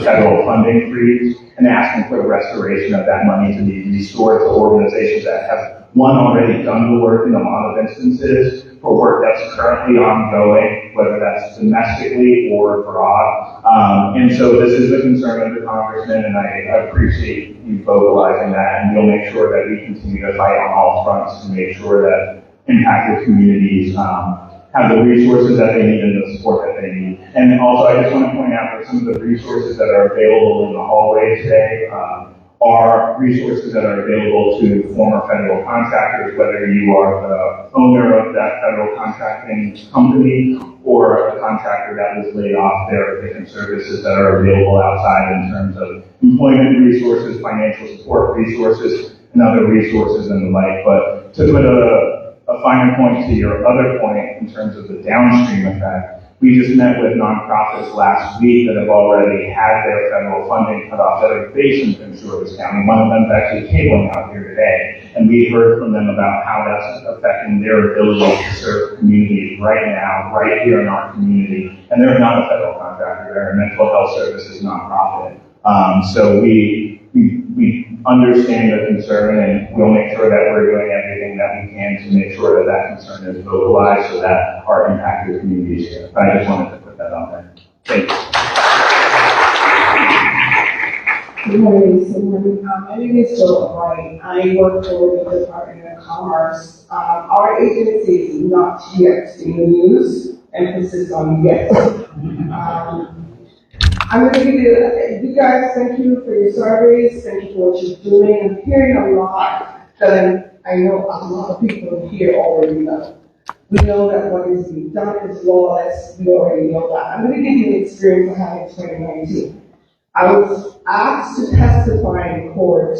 federal funding freeze and asking for the restoration of that money to be restored to organizations that have, already done the work in a lot of instances, for work that's currently ongoing, whether that's domestically or abroad. And so this is a concern of the Congressman, and I appreciate you vocalizing that, and we'll make sure that we continue to fight on all fronts to make sure that impacted communities have the resources that they need and the support that they need. And also, I just want to point out that some of the resources that are available in the hallway today, are resources that are available to former federal contractors, whether you are the owner of that federal contracting company or a contractor that was laid off. There are different services that are available outside in terms of employment resources, financial support resources, and other resources and the like. But to put a finer point to your other point in terms of the downstream effect, we just met with nonprofits last week that have already had their federal funding cut off that are based in Shriver County. One of them is actually cabling out here today. And we heard from them about how that's affecting their ability to serve communities right now, right here in our community. And they're not a federal contractor, they're a mental health services nonprofit. So we understand the concern, and we'll make sure that we're doing everything that we can to make sure that that concern is vocalized so that our impacted communities here. But I just wanted to put that on there. Thank you. Good morning. My name is Jolene Ivey. I work for the Department of Commerce. Our agency is not yet in the news, emphasis on yet. I'm going to give you guys, thank you for your surveys, thank you for what you're doing. I'm hearing a lot that I know a lot of people here already know. We know that what is being done is lawless, we already know that. I'm going to give you an experience I had in 2019. I was asked to testify in court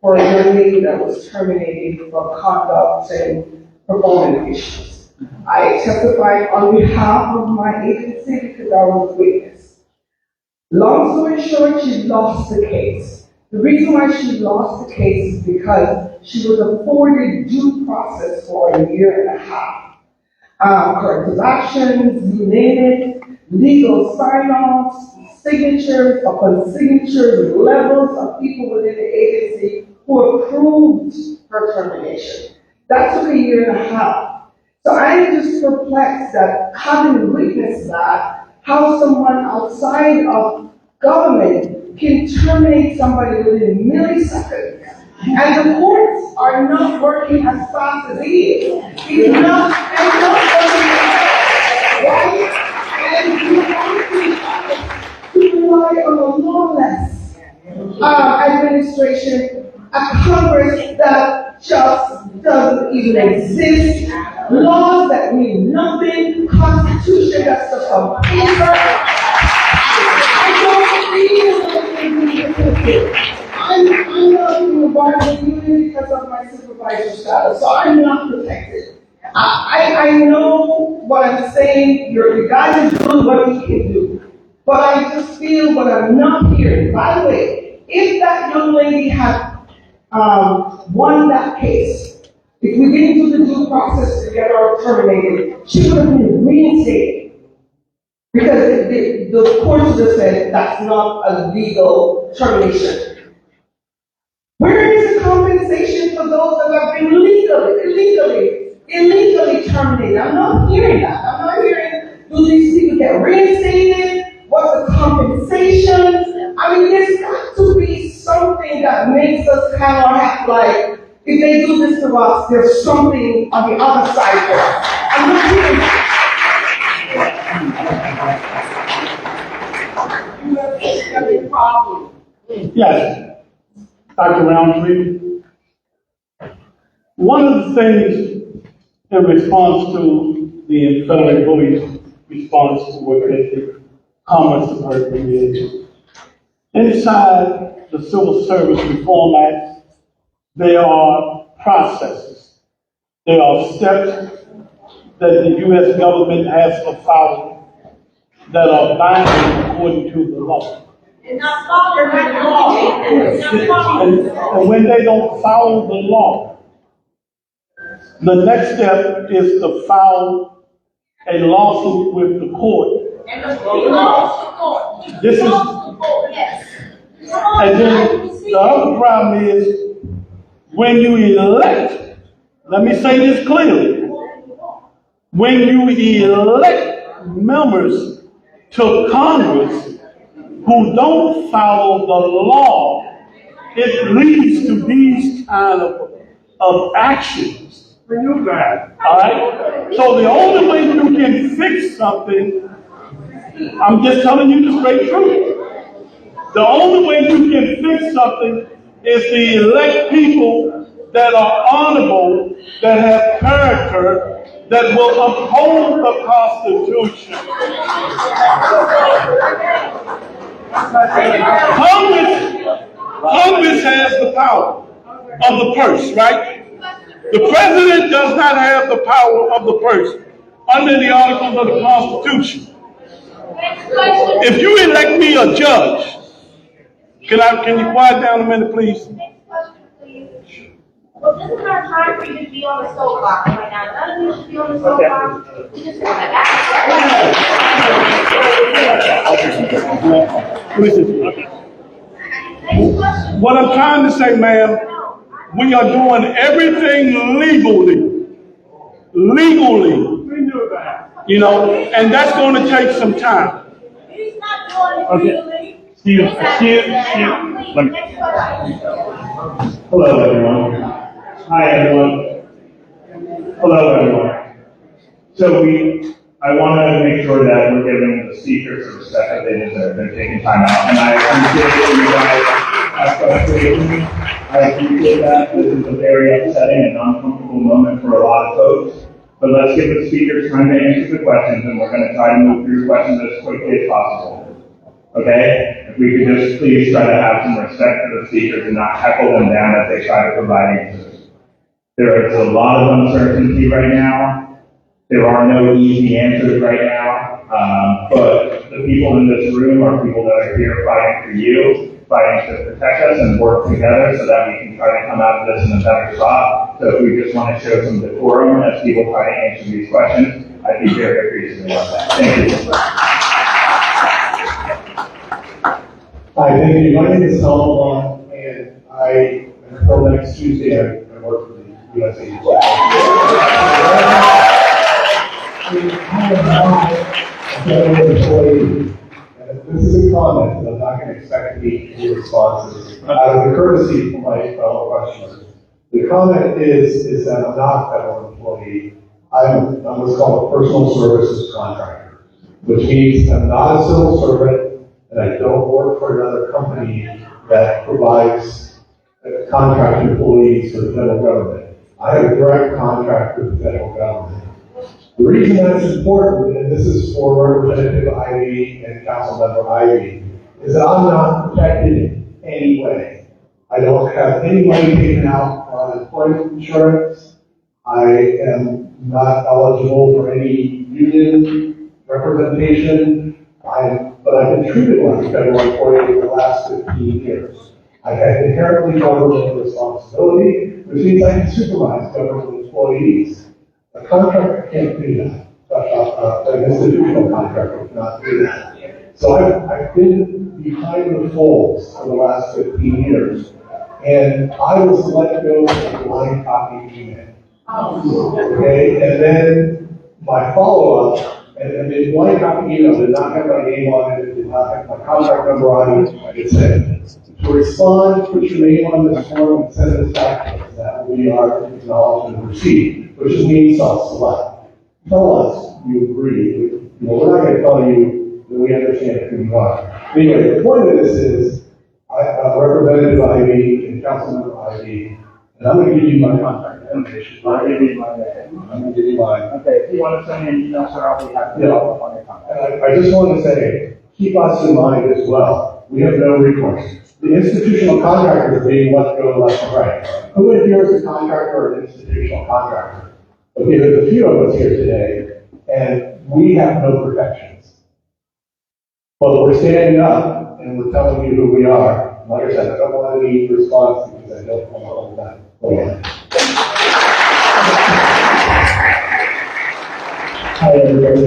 for a young lady that was terminated for conduct and performance issues. I testified on behalf of my agency because I was a witness. Long story short, she lost the case. The reason why she lost the case is because she was afforded due process for a year and a half. Corrective actions, you name it, legal sign-offs, signatures upon signatures, levels of people within the agency who approved her termination. That took a year and a half. So I'm just perplexed that having witnessed that, how someone outside of government can terminate somebody within milliseconds. And the courts are not working as fast as it is. They're not working right, and you rely on a lawless administration, a Congress that just doesn't even exist, laws that mean nothing, Constitution that's just on paper. I'm not in the bargaining unit because of my supervisor status, so I'm not protected. I know what I'm saying. You guys are doing what you can do. But I just feel what I'm not hearing. By the way, if that young lady had won that case, if we didn't do the due process to get her terminated, she would have been reinstated. Because the court just said that's not a legal termination. Where is the compensation for those that have been illegally terminated? I'm not hearing that. I'm not hearing, do these people get reinstated? What's the compensation? I mean, there's got to be something that makes us kind of have like, if they do this to us, there's something on the other side for us. I'm not hearing that. Yes, Dr. Roundtree. One of the things in response to the federal employees' response to work ethic, Commerce Department is, inside the Civil Service Reform Act, there are processes. There are steps that the U.S. government has to follow that are binding according to the law. And when they don't follow the law, the next step is to file a lawsuit with the court. This is, and then the other problem is when you elect, let me say this clearly, when you elect members to Congress who don't follow the law, it leads to these kind of actions for you guys. All right? So the only way you can fix something, I'm just telling you the straight truth. The only way you can fix something is to elect people that are honorable, that have character, that will uphold the Constitution. Congress has the power of the purse, right? The president does not have the power of the purse under the articles of the Constitution. If you elect me a judge, can you quiet down a minute, please? Well, this is our time for you to be on the soapbox right now. None of you should be on the soapbox. We just want to ask. What I'm trying to say, ma'am, we are doing everything legally. You know, and that's going to take some time. He's not doing it legally. Hello, everyone. Hi, everyone. Hello, everyone. So I want to make sure that we're giving the speakers the respect that they deserve. They're taking time out, and I appreciate that you guys have frustrations. I appreciate that. This is a very upsetting and uncomfortable moment for a lot of folks. But let's give the speakers time to answer the questions, and we're going to try to move through questions as quickly as possible. Okay? If we could just please try to have some respect for the speakers and not heckle them down as they try to provide answers. There is a lot of uncertainty right now. There are no easy answers right now. But the people in this room are people that are here fighting for you, fighting to protect us and work together so that we can try to come out of this in a better spot. So if we just want to show some decorum as people try to answer these questions, I'd be very appreciative of that. Thank you. Hi, thank you. My name is Tom, and until next Tuesday, I work for the U.S. Agency. This is a comment, and I'm not going to expect any responses. Out of the courtesy for my fellow questioners, the comment is that I'm not a federal employee. I'm what's called a personal services contractor, which means I'm not a civil servant, and I don't work for another company that provides contract employees for the federal government. I have a direct contract with the federal government. The reason that's important, and this is for Representative Ivey and Councilmember Ivey, is that I'm not protected in any way. I don't have any money taken out on employment insurance. I am not eligible for any union representation. But I've been treated like a federal employee for the last 15 years. I have inherently government responsibility, which means I can supervise government employees. A contractor can't do that. An institutional contractor cannot do that. So I've been behind the folds for the last 15 years, and I was let go of a blind copy email. Okay, and then my follow-up. And the blind copy email did not have my name on it, did not have my contact number on it. It said, to respond, put your name on this form and send this back to us. That we are acknowledged and received, which means self-select. Tell us you agree. We're not going to tell you that we understand who you are. Anyway, the point of this is, Representative Ivey and Councilmember Ivey, and I'm going to give you my contact information. I'm going to give you mine. Okay, if you want to send me an email, sir, I'll be happy to follow up on your contact. I just want to say, keep us in mind as well. We have no recourse. The institutional contractors are being let go left and right. Who in here is a contractor or an institutional contractor? Okay, there's a few of us here today, and we have no protections. But we're standing up and we're telling you who we are. Like I said, I don't want any response because I don't want all that. Hi, everybody.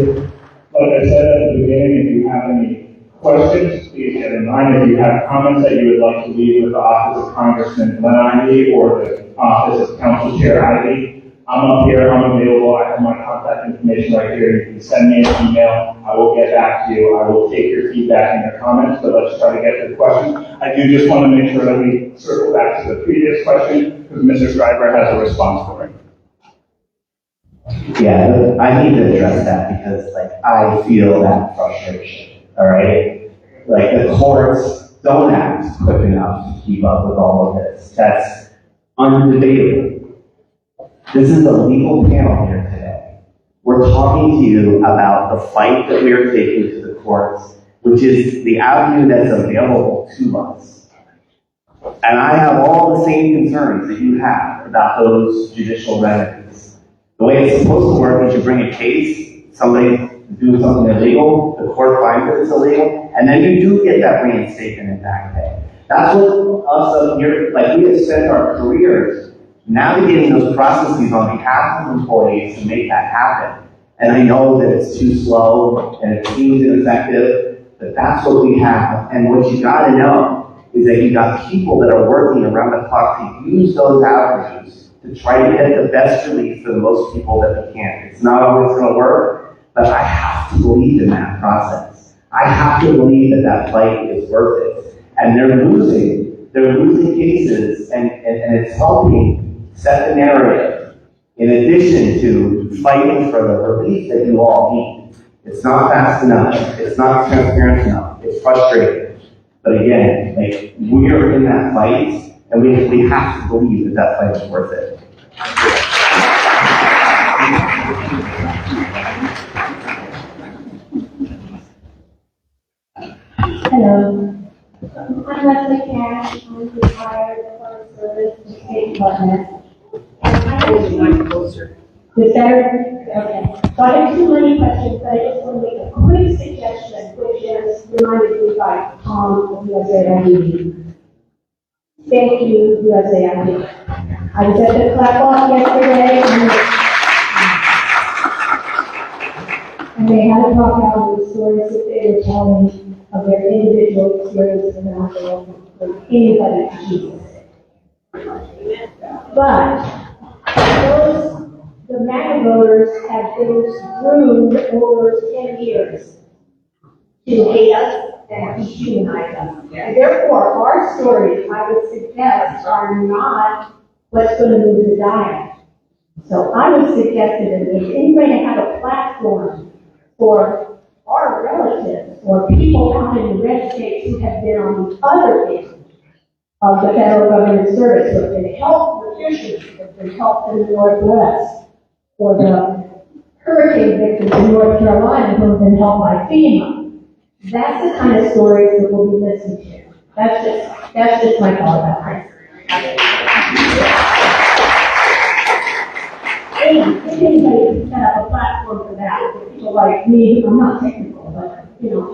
Like I said at the beginning, if you have any questions, please get in line. If you have comments that you would like to leave with the Office of Congressman Glenn Ivey or the Office of Council Chair Ivey, I'm up here, I'm available, I have my contact information right here. You can send me an email, I will get back to you, I will take your feedback and your comments, but let's try to get to the question. I do just want to make sure that we circle back to the previous question, because Mr. Shriver has a response for it. Yeah, I need to address that because, I feel that frustration, all right? The courts don't act quick enough to keep up with all of this. That's undebatable. This is a legal panel here today. We're talking to you about the fight that we are taking to the courts, which is the avenue that's available to us. And I have all the same concerns that you have about those judicial remedies. The way it's supposed to work is you bring a case, somebody doing something illegal, the court finds that it's illegal, and then you do get that reinstatement and back pay. That's what us up here, like we have spent our careers navigating those processes on behalf of employees to make that happen. And I know that it's too slow and it seems ineffective, but that's what we have. And what you gotta know is that you got people that are working around the clock to use those avenues to try to get the best relief for the most people that we can. It's not always gonna work, but I have to believe in that process. I have to believe that that fight is worth it. And they're losing cases, and it's helping set the narrative in addition to fighting for the relief that you all need. It's not fast enough, it's not transparent enough, it's frustrating. But again, like, we are in that fight, and we have to believe that that fight is worth it. Hello. I'm Leslie Cash. I'm retired from the service in the State Department. Closer. Is that okay? So I have too many questions, but I just want to make a quick suggestion, which is reminded me by Tom of USAID. Thank you, USAID. I was at the clap off yesterday, and they had to talk about the stories that they were telling of their individual experiences around the world for anybody to Jesus. But the MAGA voters have been groomed over 10 years to hate us and dehumanize us. And therefore, our stories, I would suggest, are not what's going to move the dial. So I would suggest that if anybody to have a platform for our relatives or people out in the red states who have been on the other end of the federal government service, who have been helped for fishermen, who have been helped in the Northwest, or the hurricane victims in North Carolina who have been helped by FEMA. That's the kind of stories that we'll be listening to. That's just my thought about it. And if anybody can set up a platform for that, for people like me, I'm not technical, but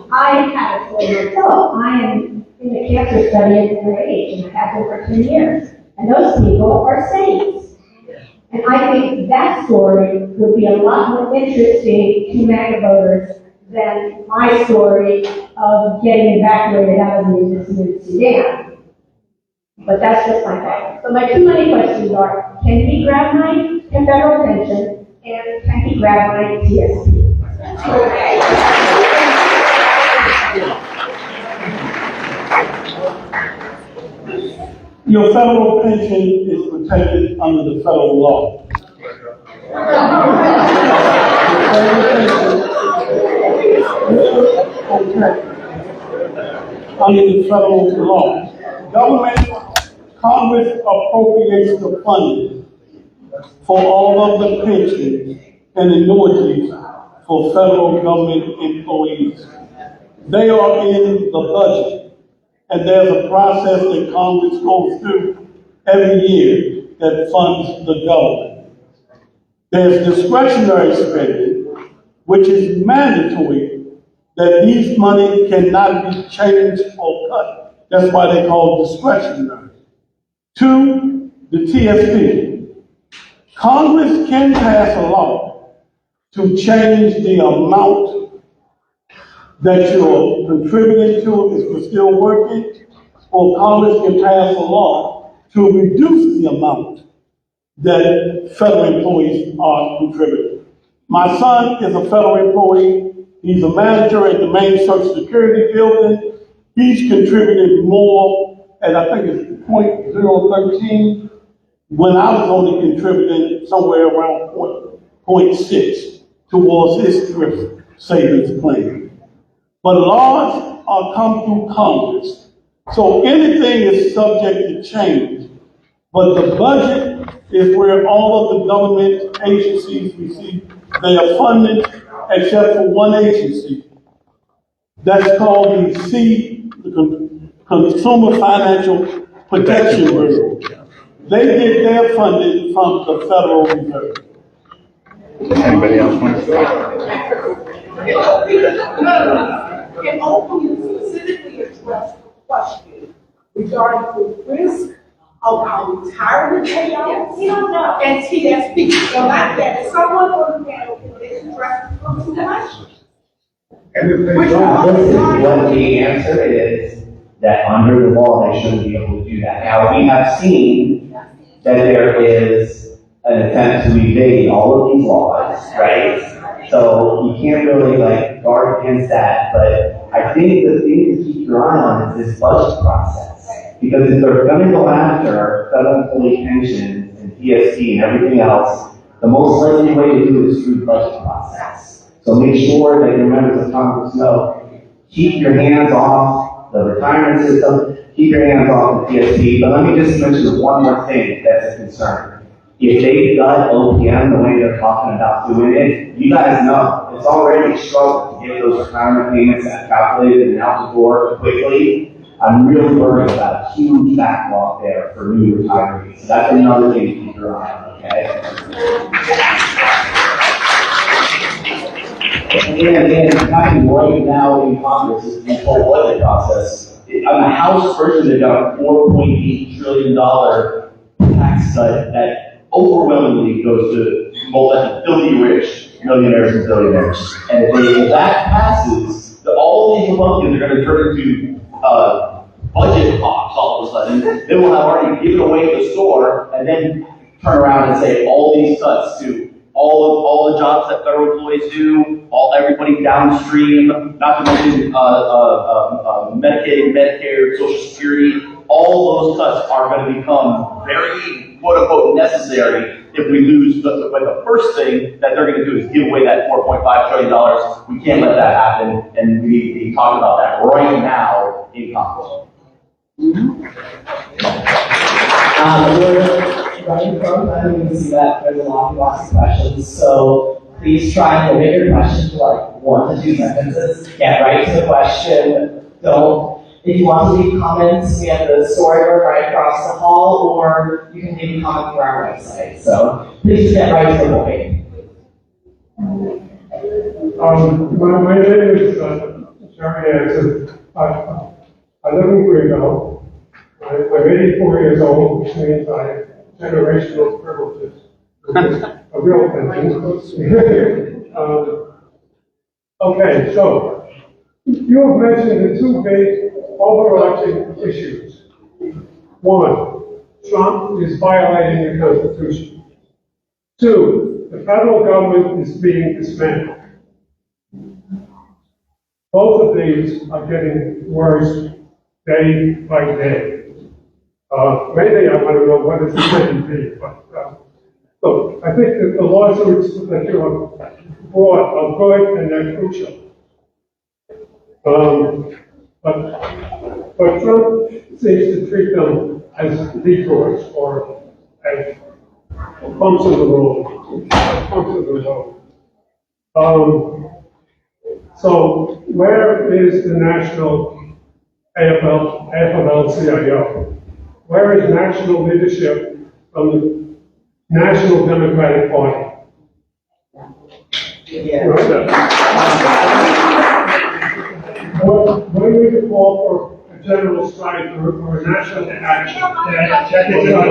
I had a story myself. I am in a cancer study at their age, and I have been for 10 years. And those people are saints. And I think that story would be a lot more interesting to MAGA voters than my story of getting evacuated out of the Egyptian Sudan. But that's just my thought. So my two main questions are, can he grab my federal pension, and can he grab my TSP? Your federal pension is protected under the federal law. Under the federal law. Congress appropriates the funding for all of the pensions and annuities for federal government employees. They are in the budget. And there's a process that Congress goes through every year that funds the government. There's discretionary spending, which is mandatory, that these money cannot be changed or cut. That's why they call it discretionary. Two, the TSP. Congress can pass a law to change the amount that you're contributing to if you're still working, or Congress can pass a law to reduce the amount that federal employees are contributing. My son is a federal employee. He's a manager at the main Social Security building. He's contributed more, and I think it's 0.013, when I was only contributing somewhere around 0.6 towards his thrift savings plan. But laws are come through Congress, So anything is subject to change. But the budget is where all of the government agencies receive, they are funded except for one agency. That's called the Consumer Financial Protection Bureau. They get their funding from the Federal Reserve. Anybody else want to say? Can OPM specifically address the question regarding the risk of our retirement payouts? We don't know. And TSP, so like that, is someone on the panel can address the question? What the answer is that under the law, they shouldn't be able to do that. Now, we have seen that there is an attempt to evade all of these laws, right? So you can't really like guard against that, but I think the thing to keep your eye on is this budget process. Because if they're going to go after federal employee pensions and PSP and everything else, the most likely way to do it is through the budget process. So make sure that your members of Congress know, keep your hands off the retirement system, keep your hands off the PSP. But let me just mention one more thing that's a concern. If they gut OPM the way they're talking about doing it, you guys know it's already a struggle to get those retirement payments calculated and out the door quickly. I'm really worried about a huge backlog there for new retirees. So that's another thing to keep your eye on, okay? And happening right now in Congress is the whole budget process. On the House version, they've got a $4.8 trillion tax cut that overwhelmingly goes to filthy rich millionaires and billionaires. And if that passes, all these Republicans are going to turn into budget hawks all of a sudden. They will have already given away the store and then turn around and say all these cuts to all the jobs that federal employees do, everybody downstream, not to mention Medicaid, Medicare, Social Security, all those cuts are going to become very, quote unquote, necessary if we lose. But the first thing that they're going to do is give away that $4.5 trillion. We can't let that happen, and we need to be talking about that right now in Congress. We're running from, I mean, we can see that there's a lot of lots of questions, so please try and limit your question to like 1 to 2 sentences. Get right to the question. Don't. If you want to leave comments, we have the storyboard right across the hall, or you can leave a comment through our website. So please just get right to the point. My name is Sergio. I live in Greenville. I'm 84 years old, which means I have generational privileges. A real pension. Okay, so you have mentioned the two big overarching issues. One, Trump is violating the Constitution. Two, the federal government is being dismantled. Both of these are getting worse day by day. Maybe I want to know what it's going to be, but look, I think that the lawsuits that you have brought are good and they're crucial. But Trump seems to treat them as detours or as bumps in the road. So where is the national AFL-CIO? Where is national leadership from the National Democratic Party? Yeah. When we could call for a general strike or a national action? Check it out.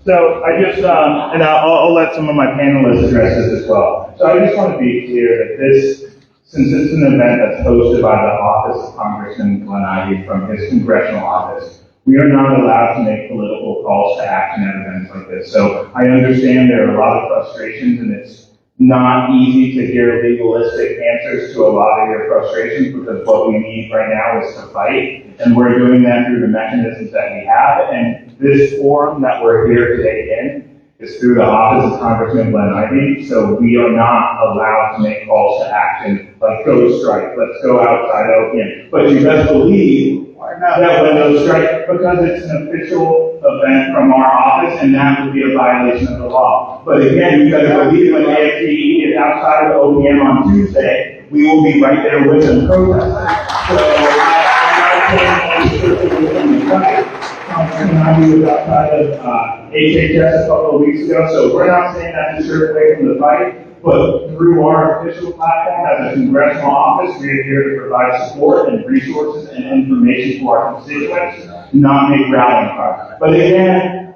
So I just, and I'll let some of my panelists address this as well. So I just want to be clear that this, since it's an event that's hosted by the office of Congressman Jolene Ivey from his congressional office, we are not allowed to make political calls to action at events like this. So I understand there are a lot of frustrations, and it's not easy to hear legalistic answers to a lot of your frustrations, because what we need right now is to fight, and we're doing that through the mechanisms that we have. And this forum that we're here today in is through the office of Congressman Jolene Ivey. So we are not allowed to make calls to action like go strike, let's go outside OPM. But you best believe that window strike, because it's an official event from our office, and that would be a violation of the law. But again, you gotta believe when AFGE is outside of OPM on Tuesday, we will be right there with them protesting. So I'm not saying Congressman Ivey was outside of HHS a couple of weeks ago, so we're not saying that to shirt away from the fight. But through our official platform as a congressional office, we are here to provide support and resources and information to our constituents, not make rallying cries. But again,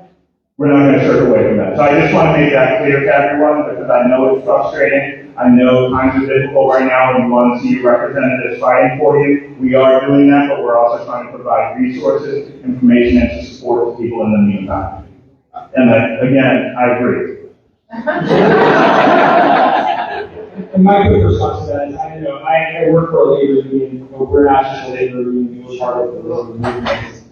we're not going to shirk away from that. So I just want to make that clear to everyone, because I know it's frustrating. I know times are difficult right now, and we want to see your representatives fighting for you. We are doing that, but we're also trying to provide resources, information, and support to people in the meantime. And again, I agree. And my quick response to that is, I work for a labor union, but we're not just a labor union, we're part of the labor movement.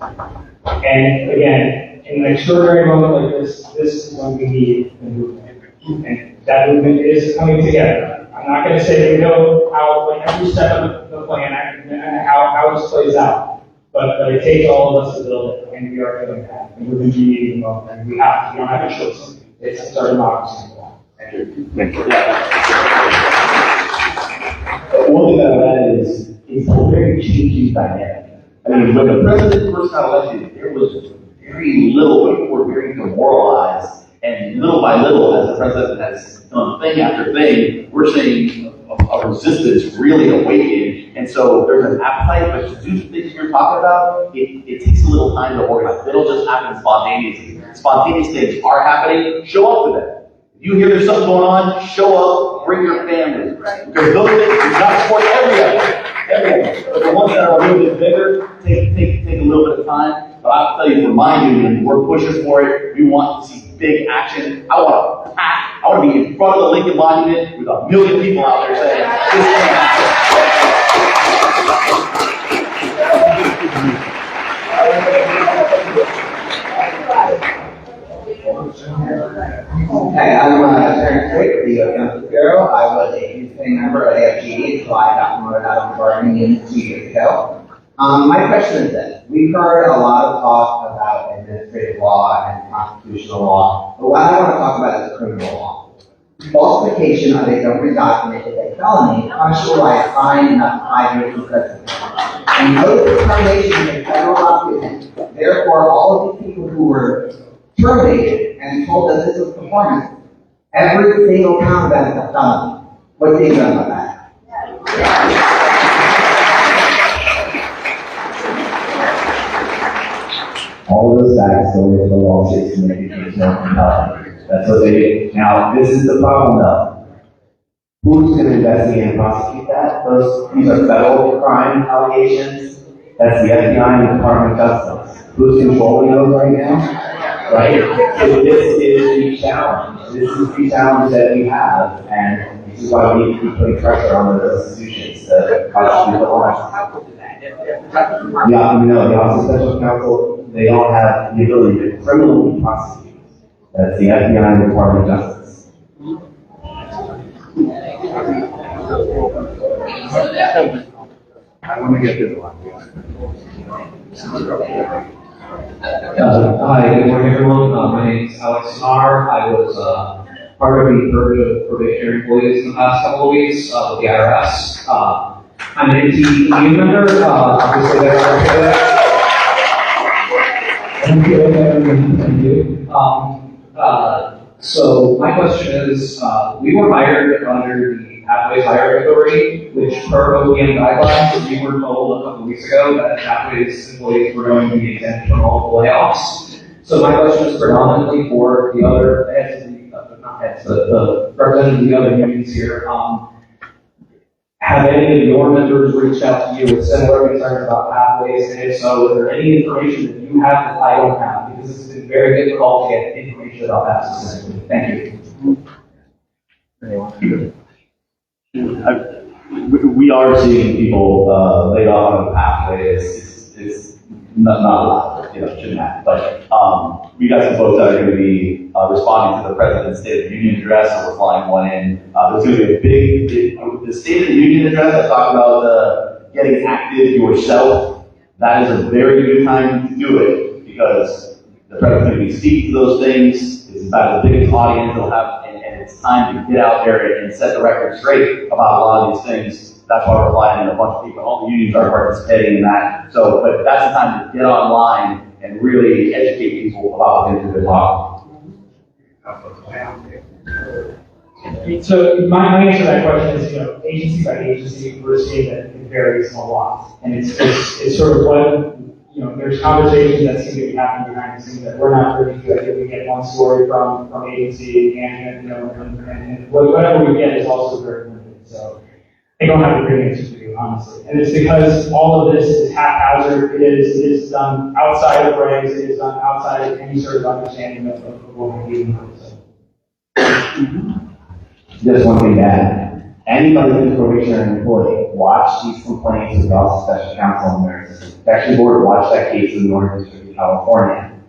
And again, in an extraordinary moment like this is when we need a movement. And that movement is coming together. I'm not going to say we know how, like, every step of the plan and how this plays out. But it takes all of us to build it, and we are doing that. And we're going to be needing the moment, and we don't have a choice. It's our democracy. Thank you. Thank you. One thing I've added is it's a very changing dynamic. I mean, when the president first got elected, there was very little, people were very demoralized, and little by little, as the president has done thing after thing, we're seeing a resistance really awaken. And so there's an appetite, but to do the things you're talking about, it takes a little time to organize. They don't just happen spontaneously. Spontaneous things are happening. Show up for them. If you hear there's something going on, show up, bring your family. Because those things do not support everyone. But the ones that are a little bit bigger, take a little bit of time. But I'll tell you, for my union, we're pushing for it. We want to see big action. I want to be in front of the Lincoln Monument with 1 million people out there saying, this can't happen. Hey, I'm Terrence Quick, the Council Bureau. I was a youth thing member at AFGE until I got promoted out of the bargaining unit 2 years ago. My question is this. We've heard a lot of talk about administrative law and constitutional law, but what I want to talk about is criminal law. Falsification of a government document is a felony punishable by a fine and up to 5 years imprisonment. And notice determination is a federal document. Therefore, all of these people who were terminated and told that this was performance, every single count of that is a felony. What's being done about that? All of those facts go into the lawsuits to make it more compelling. That's what they do. Now, this is the problem though. Who's going to investigate and prosecute that? These are federal crime allegations. That's the FBI and the Department of Justice. Who's controlling those right now? Right? So this is the challenge. This is the challenge that we have, and this is why we need to keep putting pressure on those institutions to prosecute the law. Yeah, the Office of Special Counsel, they don't have the ability to criminally prosecute. That's the FBI and the Department of Justice. I want to get to the one. Hi, good morning, everyone. My name is Alex Snar. I was part of the purge of probationary employees in the past couple of weeks with the IRS. I'm an NTE member. Obviously, there are So my question is, we were hired under the Pathways Hiring Authority, which per OPM guidelines, we were told a couple of weeks ago that Pathways employees were going to be exempt from all the layoffs. So my question is predominantly for the other heads of the representatives of the other unions here. Have any of your members reached out to you with similar concerns about Pathways? And if so, is there any information that you have that I don't have? Because it's been very difficult to get information about that specifically. Thank you. We are seeing people laid off on Pathways. It's not a lot, shouldn't happen. But we got some folks that are going to be responding to the President's State of the Union address, so we're flying one in. There's going to be a big, the State of the Union address. I talked about getting active yourself. that is a very good time to do it because the president's going to be speaking to those things. It's about the biggest audience they'll have, and it's time to get out there and set the record straight about a lot of these things. That's why we're flying in a bunch of people. All the unions are participating in that. So, but that's the time to get online and really educate people about the things that they're talking. So my answer to that question is, agency by agency, we're seeing that it varies a lot. And it's sort of what, there's conversations that seem to be happening behind the scenes that we're not privy to. I think we get one story from agency and whatever we get is also very limited. So I don't have a great answer for you, honestly. And it's because all of this is haphazard. It is done outside of regs. It is done outside of any sort of understanding of what we're dealing with. So. Just one thing to add. Anybody who's a probationary employee, watch these complaints with the Office of Special Counsel and their inspection board, watch that case in the Northern District of California.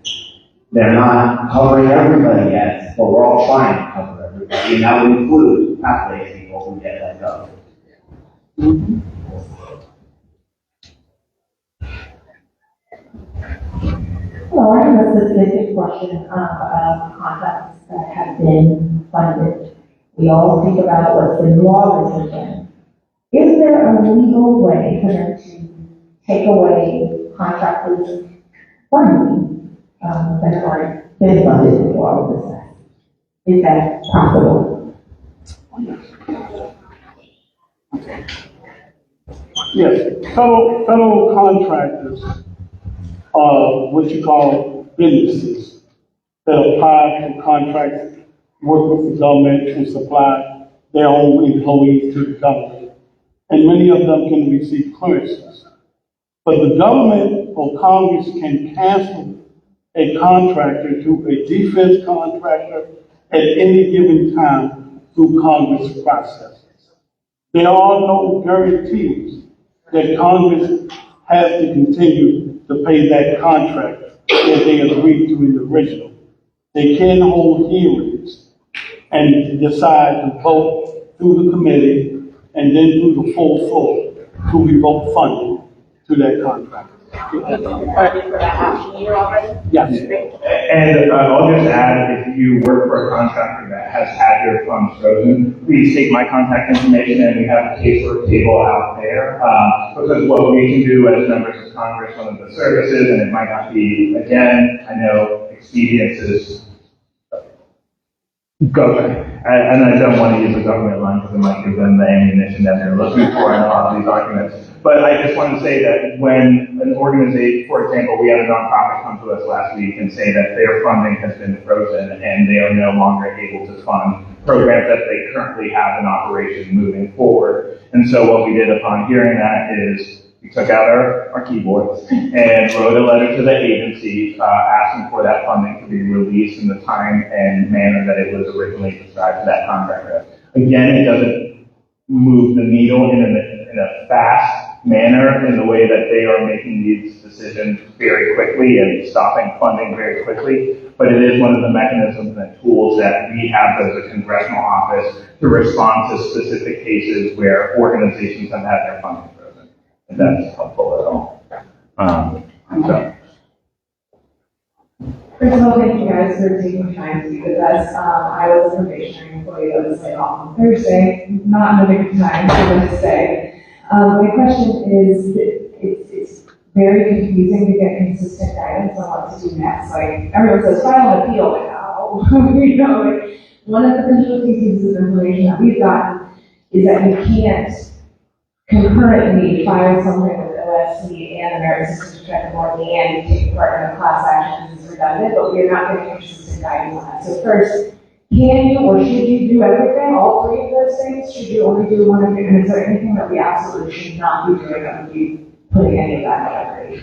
They're not covering everybody yet, but we're all trying to cover everybody, and that would include pathways people who get let go. Well, I have a specific question about contracts that have been funded. We all think about what's in law this weekend. Is there a legal way for them to take away contractors' funding that are been funded for all of this? Is that possible? Yes, federal contractors are what you call businesses that apply for contracts, work with the government and supply their own employees to the government. And many of them can receive clearances. But the government or Congress can cancel a contractor to a defense contractor at any given time through Congress processes. There are no guarantees that Congress has to continue to pay that contract that they agreed to in the original. They can hold hearings and decide to vote through the committee and then through the full floor to revoke funding to that contract. Yes. And I'll just add, if you work for a contractor that has had your funds frozen, please take my contact information and we have a casework table out there. Because what we can do as members of Congress, one of the services, and it might not be, again, I know expedience is government. And I don't want to use the government line because it might give them the ammunition that they're looking for in a lot of these arguments. But I just want to say that when an organization, for example, we had a nonprofit come to us last week and say that their funding has been frozen and they are no longer able to fund programs that they currently have in operation moving forward. And so what we did upon hearing that is we took out our keyboards and wrote a letter to the agency asking for that funding to be released in the time and manner that it was originally prescribed to that contractor. Again, it doesn't move the needle in a fast manner in the way that they are making these decisions very quickly and stopping funding very quickly, but it is one of the mechanisms and tools that we have as a congressional office to respond to specific cases where organizations have had their funding frozen. If that's helpful at all. First of all, thank you guys for taking time to be with us. I was a probationary employee that was laid off on Thursday, not in a big time for Wednesday. My question is, it's very confusing to get consistent guidance on what to do next. Like, everyone says, file an appeal, like, oh, one of the potential pieces of information that we've gotten is that you can't concurrently file something with OSC and the Merit Systems Protective Board and take part in a class action. This is redundant, but we're not getting consistent guidance on that. So first, can you or should you do everything, all three of those things? Should you only do one of them? And is there anything that we absolutely should not be doing that would be putting any of that in jeopardy?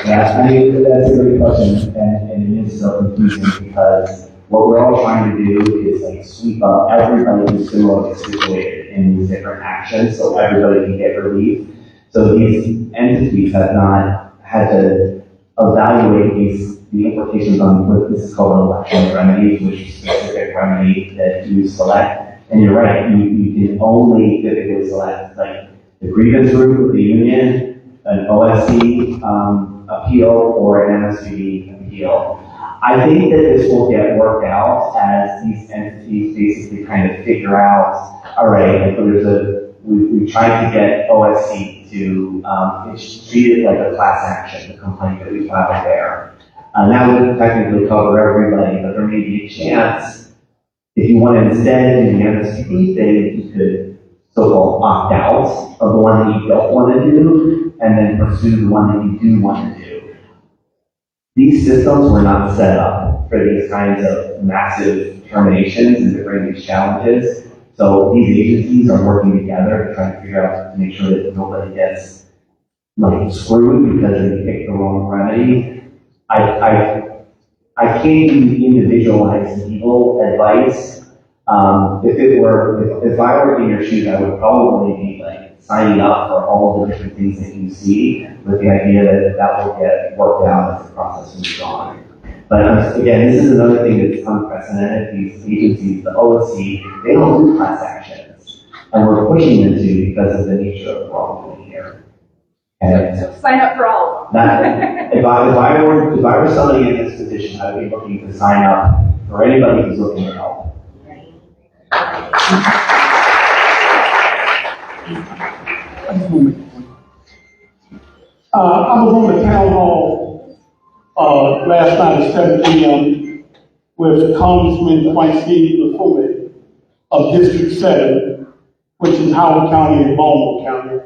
Yeah, I mean, that's a great question, and it is so confusing because what we're all trying to do is like sweep up everybody who's similarly situated in these different actions so everybody can get relief. So these entities have not had to evaluate the implications on what this is called an election remedy, which is a specific remedy that you select. And you're right, you can only typically select like the grievance route with the union, an OSC appeal, or an MSPB appeal. I think that this will get worked out as these entities basically kind of figure out, all right, like we tried to get OSC to, it's treated like a class action, the complaint that we filed there. That would technically cover everybody, but there may be a chance, if you want to instead do the MSPB thing, you could so-called opt out of the one that you don't want to do, and then pursue the one that you do want to do. These systems were not set up for these kinds of massive terminations and to bring these challenges. So these agencies are working together to try to figure out to make sure that nobody gets like screwed because they picked the wrong remedy. I can't give you individualized legal advice. If I were in your shoes, I would probably be like signing up for all the different things that you see with the idea that will get worked out as the process moves on. But again, this is another thing that's unprecedented. These agencies, the OSC, they don't do class actions. And we're pushing them to because of the nature of the wrongdoing here. And So sign up for all of them. if I were somebody in this position, I would be looking to sign up for anybody who's looking to help. I was on the town hall last night at 7 p.m. with Congressman of District 7, which is Howard County and Baltimore County,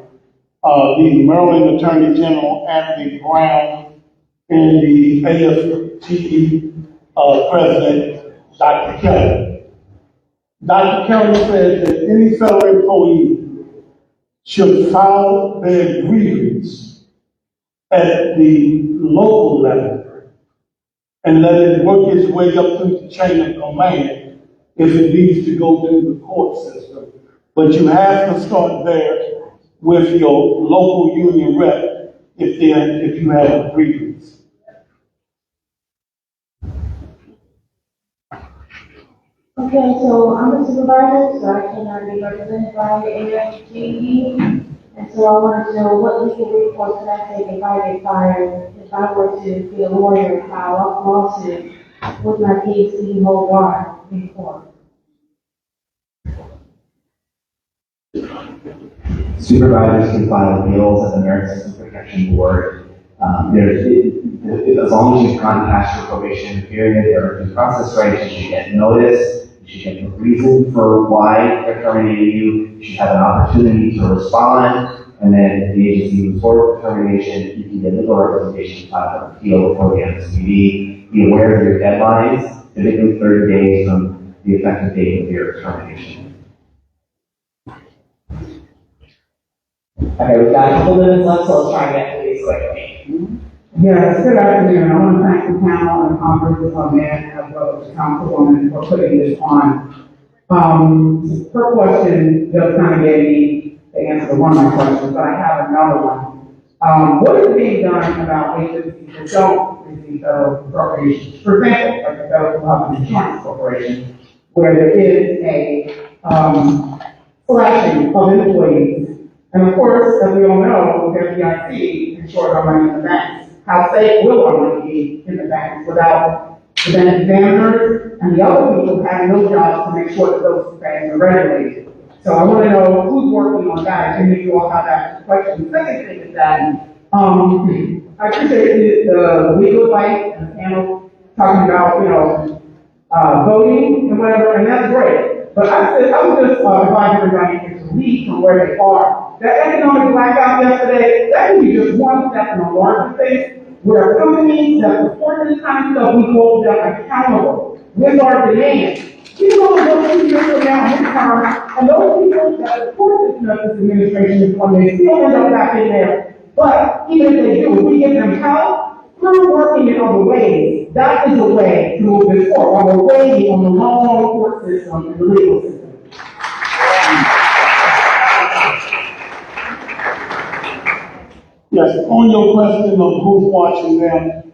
the Maryland Attorney General Anthony Brown, and the AFGE President, Dr. Kelly. Dr. Kelly said that any federal employee should file their grievance at the local level and let it work its way up through the chain of command if it needs to go through the court system. But you have to start there with your local union rep if you have a grievance. Okay, so I'm a supervisor, so I cannot be represented by the AFGE. And so I wanted to know what legal recourse can I take if I get fired, if I were to be a lawyer and file a lawsuit with my PhD hold bar in court. Supervisors can file appeals at the Merit System Protection Board. As long as you've gone past your probation period, there are due process rights. You should get notice. You should get the reason for why they're terminating you. You should have an opportunity to respond. And then if the agency moves forward with termination, you can get legal representation to file an appeal before the MSPB. Be aware of your deadlines, typically 30 days from the effective date of your termination. Okay, we've got a couple minutes left, so let's try and get through these quickly. Yes, good afternoon. I want to thank the panel and Congress as well as the Councilwoman for putting this on. Her question just kind of gave me the answer to one of my questions, but I have another one. What is being done about agencies that don't receive federal appropriations? For example, like the Federal Health Insurance Corporation, where there is a selection of employees. And of course, as we all know, with FDIC, insured our money in the banks. How safe will our money be in the banks without the bank examiners and the other people having no jobs to make sure that those banks are regulated? So I want to know who's working on that, and if you all have that question. The second thing is that I appreciate the legal advice and the panel talking about, voting and whatever, and that's great. But I would just advise everybody to leave from where they are. That economic blackout yesterday, that can be just one step in a larger thing, where companies that support this kind of stuff, we hold them accountable with our demands. You know, those 2 years from now, midterm, and those people that support this Justice Administration, when they still end up back in there. But even if they do, we give them help. We're working in other ways. That is a way to move this forward. While we're waiting on the long court system and the legal system. Yes, on your question of who's watching them,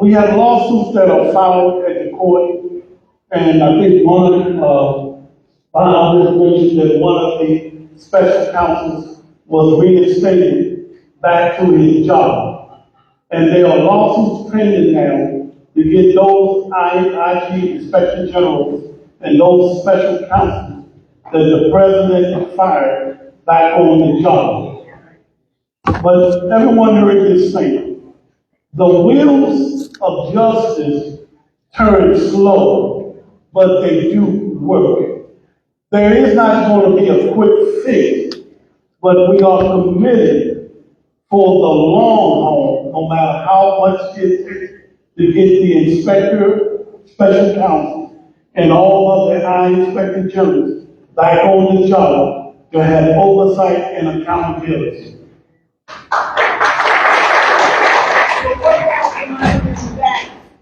we have lawsuits that are filed at the court, and I think one This mentioned that one of the special counsels was reinstated back to his job. And there are lawsuits pending now to get those IG inspector generals and those special counsels that the president fired back on the job. But everyone heard this saying, the wheels of justice turn slow, but they do work. There is not going to be a quick fix, but we are committed for the long haul, no matter how much it takes to get the inspector, special counsel, and all of the high inspector generals back on the job to have oversight and accountability.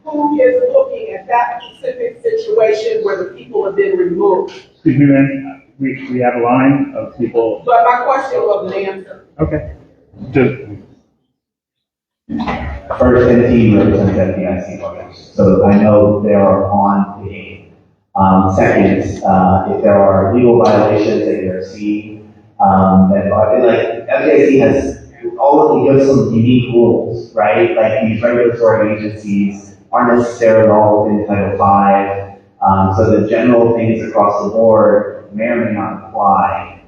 Who is looking at that specific situation where the people have been removed? Excuse me, ma'am, we have a line of people. But my question wasn't answered. Okay. Just. First, NT represents FDIC workers, so I know they are on the aid. Second, if there are legal violations that you're seeing, like FDIC has all of some unique rules, right? Like these regulatory agencies aren't necessarily all within Title V, so the general things across the board may or may not apply.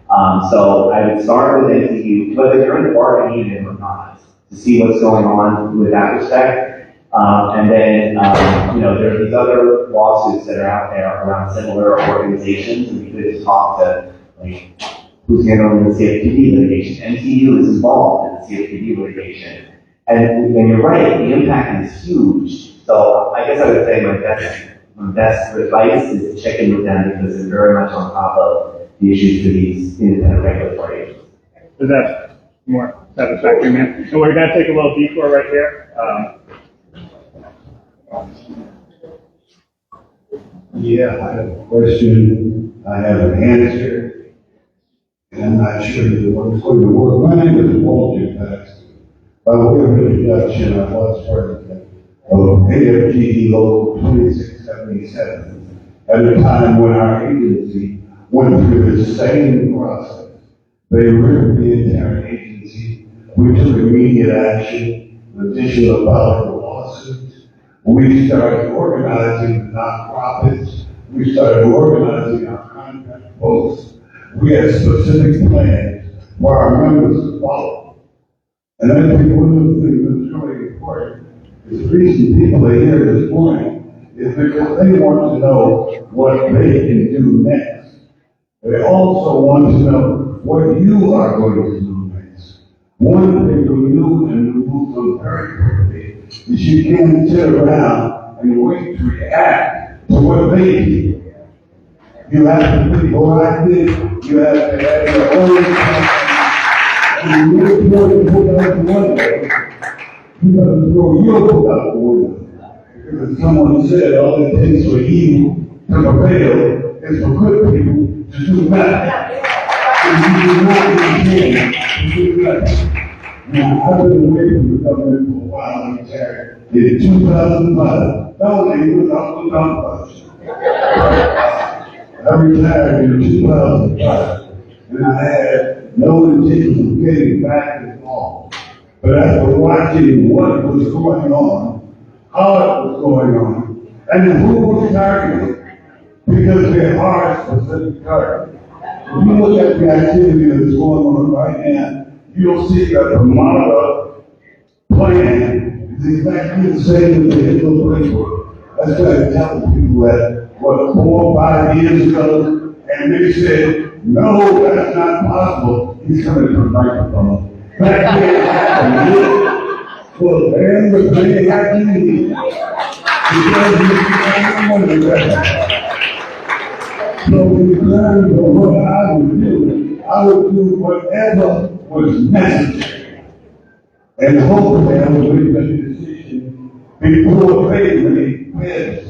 So I would start with NTU, whether you're in the bargaining unit or not, to see what's going on with that respect. And then, there are these other lawsuits that are out there around similar organizations, and we could talk to, like, who's handling the CFPD litigation. NTU is involved in the CFPD litigation. And you're right, the impact is huge. So I guess I would say my best advice is to check in with them because they're very much on top of the issues for these independent regulatory agencies. Is that more satisfactory, ma'am? So we're going to take a little detour right here. Yeah, I have a question. I have an answer. And I'm not sure what's going to work. My name is Walter Paxton. By way of introduction, I was president of AFGE Local 2677 at a time when our agency went through the same process. They ripped the entire agency. We took immediate action, additional powerful lawsuits. We started organizing nonprofits. We started organizing our contract folks. We had specific plans for our members to follow. And I think one of the things that's really important is the reason people are here this morning is because they want to know what they can do next. They also want to know what you are going to do next. One thing for you, and we move on very quickly, is you can't sit around and wait to react to what they do. You have to be proactive, you have to have your own company. And you're going to put out the window. You got to throw your foot out the window. Because someone said all it takes for evil to prevail is for good people to do nothing. And you do not intend to do nothing. Now, I've been away from the government for a while, I'm retired. In 2005, that was a good option. I retired in 2005, and I had no intention of getting back involved. But after watching what was going on, how it was going on, and who was targeted, because there are specific targets. If you look at the activity that's going on right now, you'll see that the model plan is exactly the same as the individual playbook. That's why I tell people that, 4 or 5 years ago, and they said, no, that's not possible. He's coming to the microphone. That can't happen. Well, then the thing happened because so in terms of what I would do whatever was necessary. And hopefully I would make that decision before February 5th.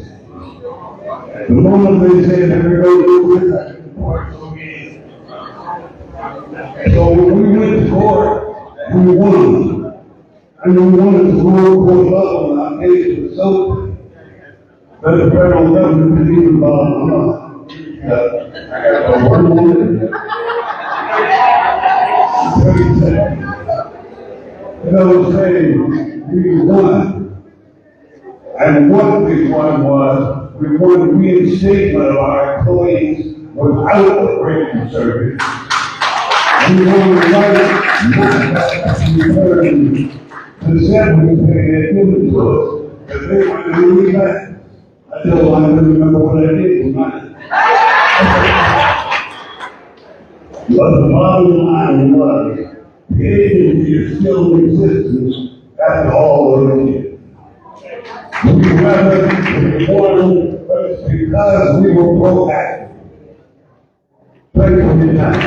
The moment they said that we're going to do this, I could report again. So when we went to court, we won. And we wanted to roll court level and our case was so that the federal government didn't even bother. One more. 30 seconds. And I was saying, we won. And what we won was, we won the reinstatement of our employees without a break service. We won the right not to return the severance pay they had given to us, because they wanted to do me back. I still want to remember what I did with mine. But the bottom line was, the agency is still in existence after all of the years. We weathered the border, but it's because we were proactive. Thank you for your time.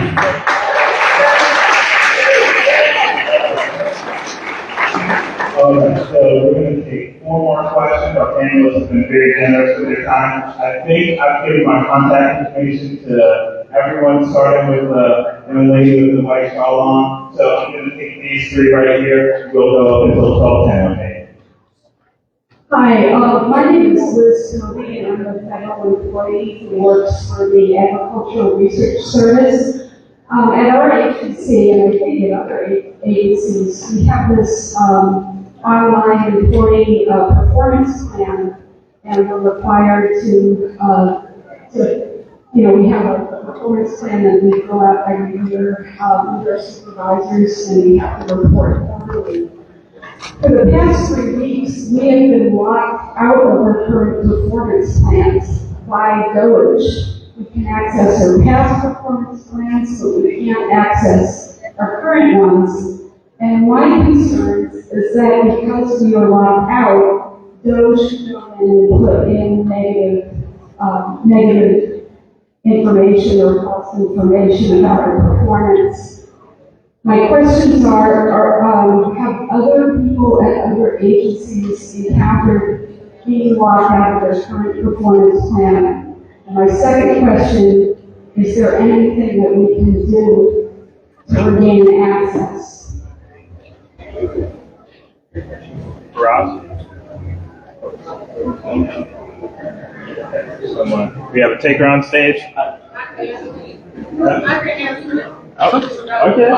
All right, so we're going to take 4 more questions. Our panelists have been very generous with their time. I think I've given my contact information to everyone, starting with the young lady with the white shawl on. So I'm going to take these 3 right here. We'll go up until 12:10, okay? Hi, my name is Liz Toby, and I'm a federal employee who works for the Agricultural Research Service. At our agency, and I think at other agencies, we have this online employee performance plan, and we're required to, we have a performance plan that we fill out every year with our supervisors, and we have to report quarterly. For the past 3 weeks, we have been locked out of our current performance plans by DOGE. We can access our past performance plans, but we can't access our current ones. And my concern is that because we are locked out, DOGE can come in and put in negative information or false information about our performance. My questions are have other people at other agencies encountered being locked out of their current performance plan? And my second question, is there anything that we can do to regain access? Faraz? Someone. We have a taker on stage. Okay.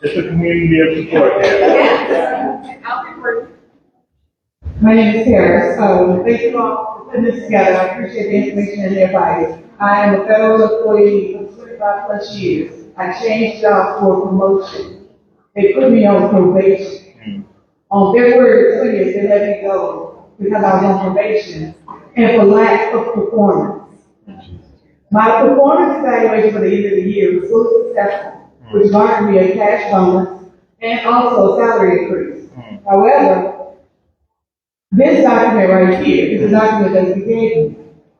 It's a community of support. My name is Faraz. Thank you all for putting this together. I appreciate the information and the advice. I am a federal employee for 25 plus years. I changed jobs for a promotion. They put me on probation. On February 20th, they let me go because I was on probation and for lack of performance. My performance evaluation for the end of the year was so successful, which garnered me a cash bonus and also a salary increase. However, this document right here is a document that we gave me,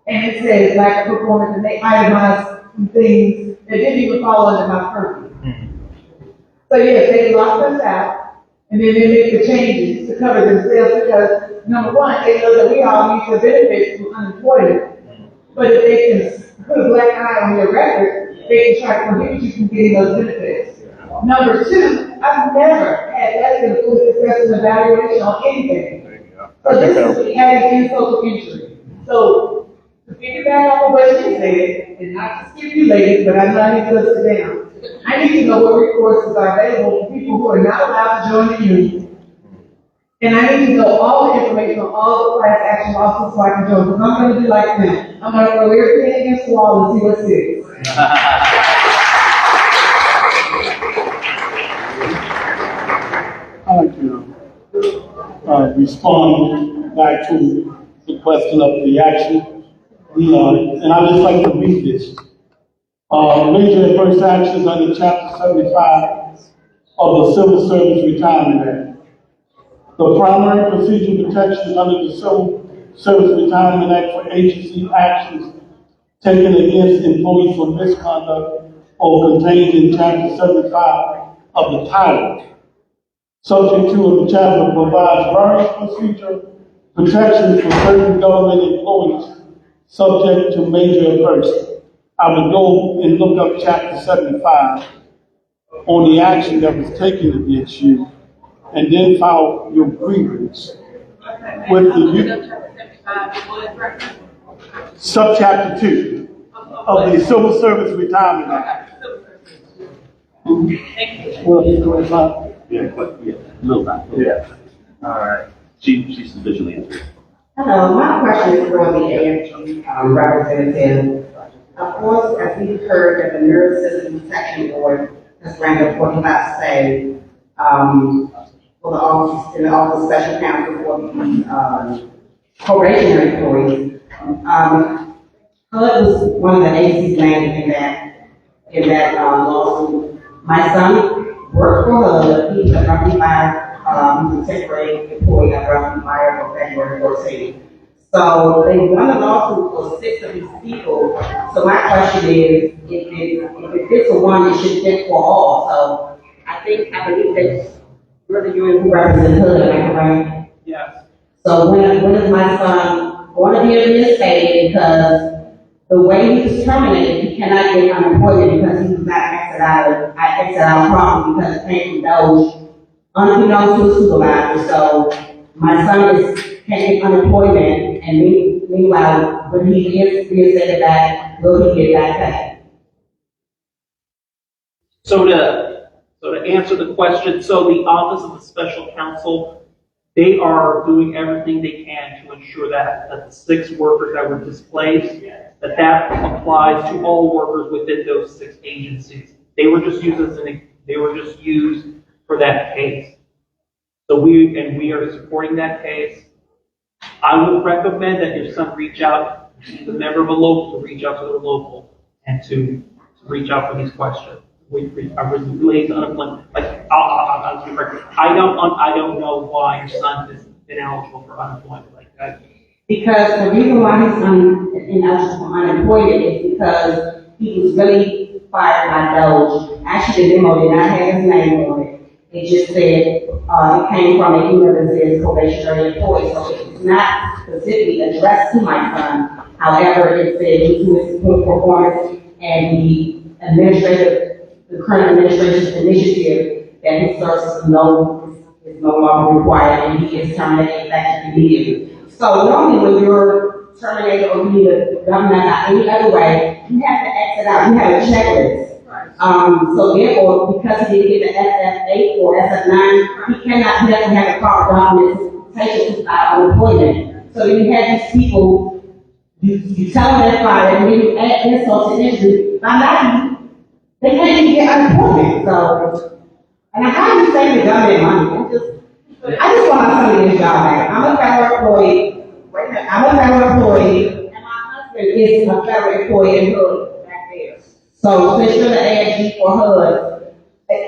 and it says lack of performance, and they itemized some things that didn't even fall under my purview. So yes, they locked us out, and then they make the changes to cover themselves because, number one, they know that we all need the benefits from unemployment. But if they can put a black eye on your record, they can try to prohibit you from getting those benefits. Number two, I've never had less than a full successful evaluation on anything. So this is adding insult to injury. So to piggyback on what she said, and not to skip you ladies, but I know I need to sit down. I need to know what resources are available for people who are not allowed to join the union. And I need to know all the information on all the class action lawsuits so I can join. Because I'm going to be like them. I'm going to throw everything against the wall and see what sticks. I'd like to respond back to the question of the action. And I'd just like to read this. Major adverse actions under Chapter 75 of the Civil Service Retirement Act. The primary procedural protections under the Civil Service Retirement Act for agency actions taken against employees for misconduct or contained in Chapter 75 of the title. Subject 2 of the chapter provides various procedural protections for certain government employees subject to major adversity. I would go and look up Chapter 75 on the action that was taken against you, and then file your grievance with the Subchapter 2. of the Civil Service Retirement Act. Well, you go ahead. Yeah, little time. Yeah. All right. She's sufficiently answered. Hello, my question is for the AFG representative. Of course, as we've heard that the Nerve System Protection Board has granted 45 stay for the office, in the Office of Special Counsel for the probationary employees. HUD was one of the agencies named in that lawsuit. My son worked for HUD. He was a roughly he was a temporary employee after I was fired on February 14th. So they won a lawsuit for 6 of these people. So my question is, if it fits for one, it should fit for all. So I believe that you're the union who represents HUD, am I correct? Yes. So when is my son going to be reinstated? Because the way he was terminated, he cannot get unemployment because he was not exited out properly because it came from Doge, unbeknownst to the supervisor. So my son can't get unemployment, and meanwhile, when he is reinstated back, will he get back pay? So to answer the question, so the Office of the Special Counsel, they are doing everything they can to ensure that the 6 workers that were displaced, that applies to all workers within those 6 agencies. They were just used for that case. So we are supporting that case. I would recommend that your son reach out to the member of a local, to reach out to the local, and to reach out for these questions. I was related to unemployment. I don't know why your son is ineligible for unemployment like that. Because the reason why he's ineligible for unemployment is because he was really fired by Doge. Actually, the memo did not have his name on it. It just said it came from an email that says probationary employee. So it's not specifically addressed to my son. However, it said due to his poor performance and the current administration's initiative that his services is no longer required and he is terminated effective immediately. So normally when you're terminated or you need a government out any other way, you have to exit out. You have a checklist. So therefore, because he didn't get the SF8 or SF9, he doesn't have a proper documentation to file unemployment. So you have these people, you tell them they're fired, and then you add insult to injury. By now, they can't even get unemployment. So, and how do you save the government money? I just want to tell you this job back. I'm a federal employee. And my husband is a federal employee in HUD back there. So since you're the AFG for HUD,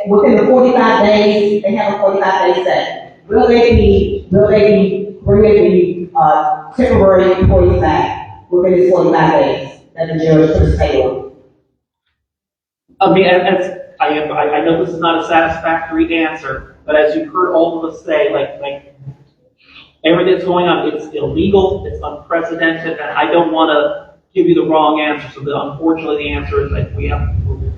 within the 45 days, they have a 45-day stay. Will they be bringing the temporary employees back within these 45 days that the judge puts stay on? I mean, I know this is not a satisfactory answer, but as you've heard all of us say, like everything that's going on, it's illegal, it's unprecedented, and I don't want to give you the wrong answer. So unfortunately, the answer is like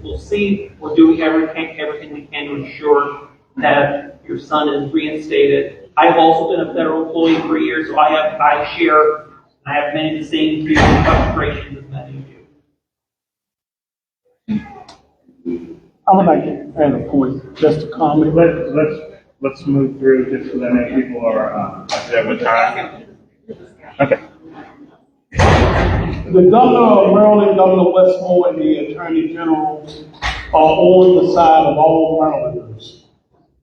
we'll see. We're doing everything we can to ensure that your son is reinstated. I've also been a federal employee for years, so I have many of the same views and frustrations as many of you. I would like to add a point, just a comment. Let's move through just so that many people are there with time. Okay. The governor of Maryland, Governor Westmore, and the Attorney General are on the side of all Marylanders.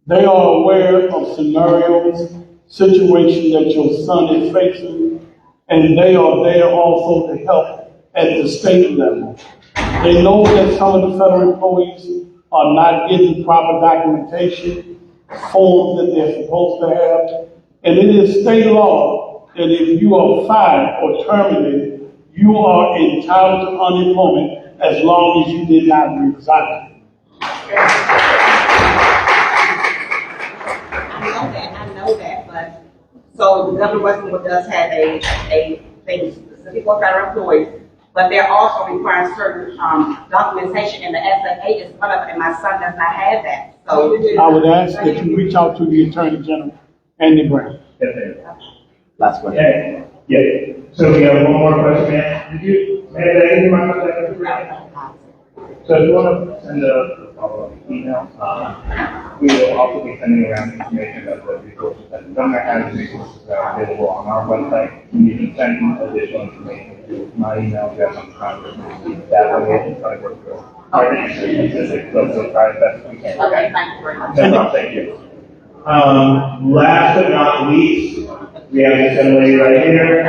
They are aware of scenarios, situations that your son is facing, and they are there also to help at the state level. They know that some of the federal employees are not getting proper documentation, forms that they're supposed to have, and it is state law that if you are fired or terminated, you are entitled to unemployment as long as you did not resign. I know that, but so the Governor Westmore does have a thing specific for federal employees, but they're also requiring certain documentation, and the SF8 is one of them, and my son does not have that. So I would ask that you reach out to the Attorney General, Andy Brown. Last question. Yeah. So we have one more question, ma'am. Did you have anything about that? So if you want to send a follow-up email, we will also be sending around information about the resources that the governor has, resources that are available on our website. And you can send additional information to my email address on Congressman. That way we can try to work through. Specific, so we'll try as best we can. Okay, thank you very much. No problem, thank you. Last but not least, we have this young lady right here.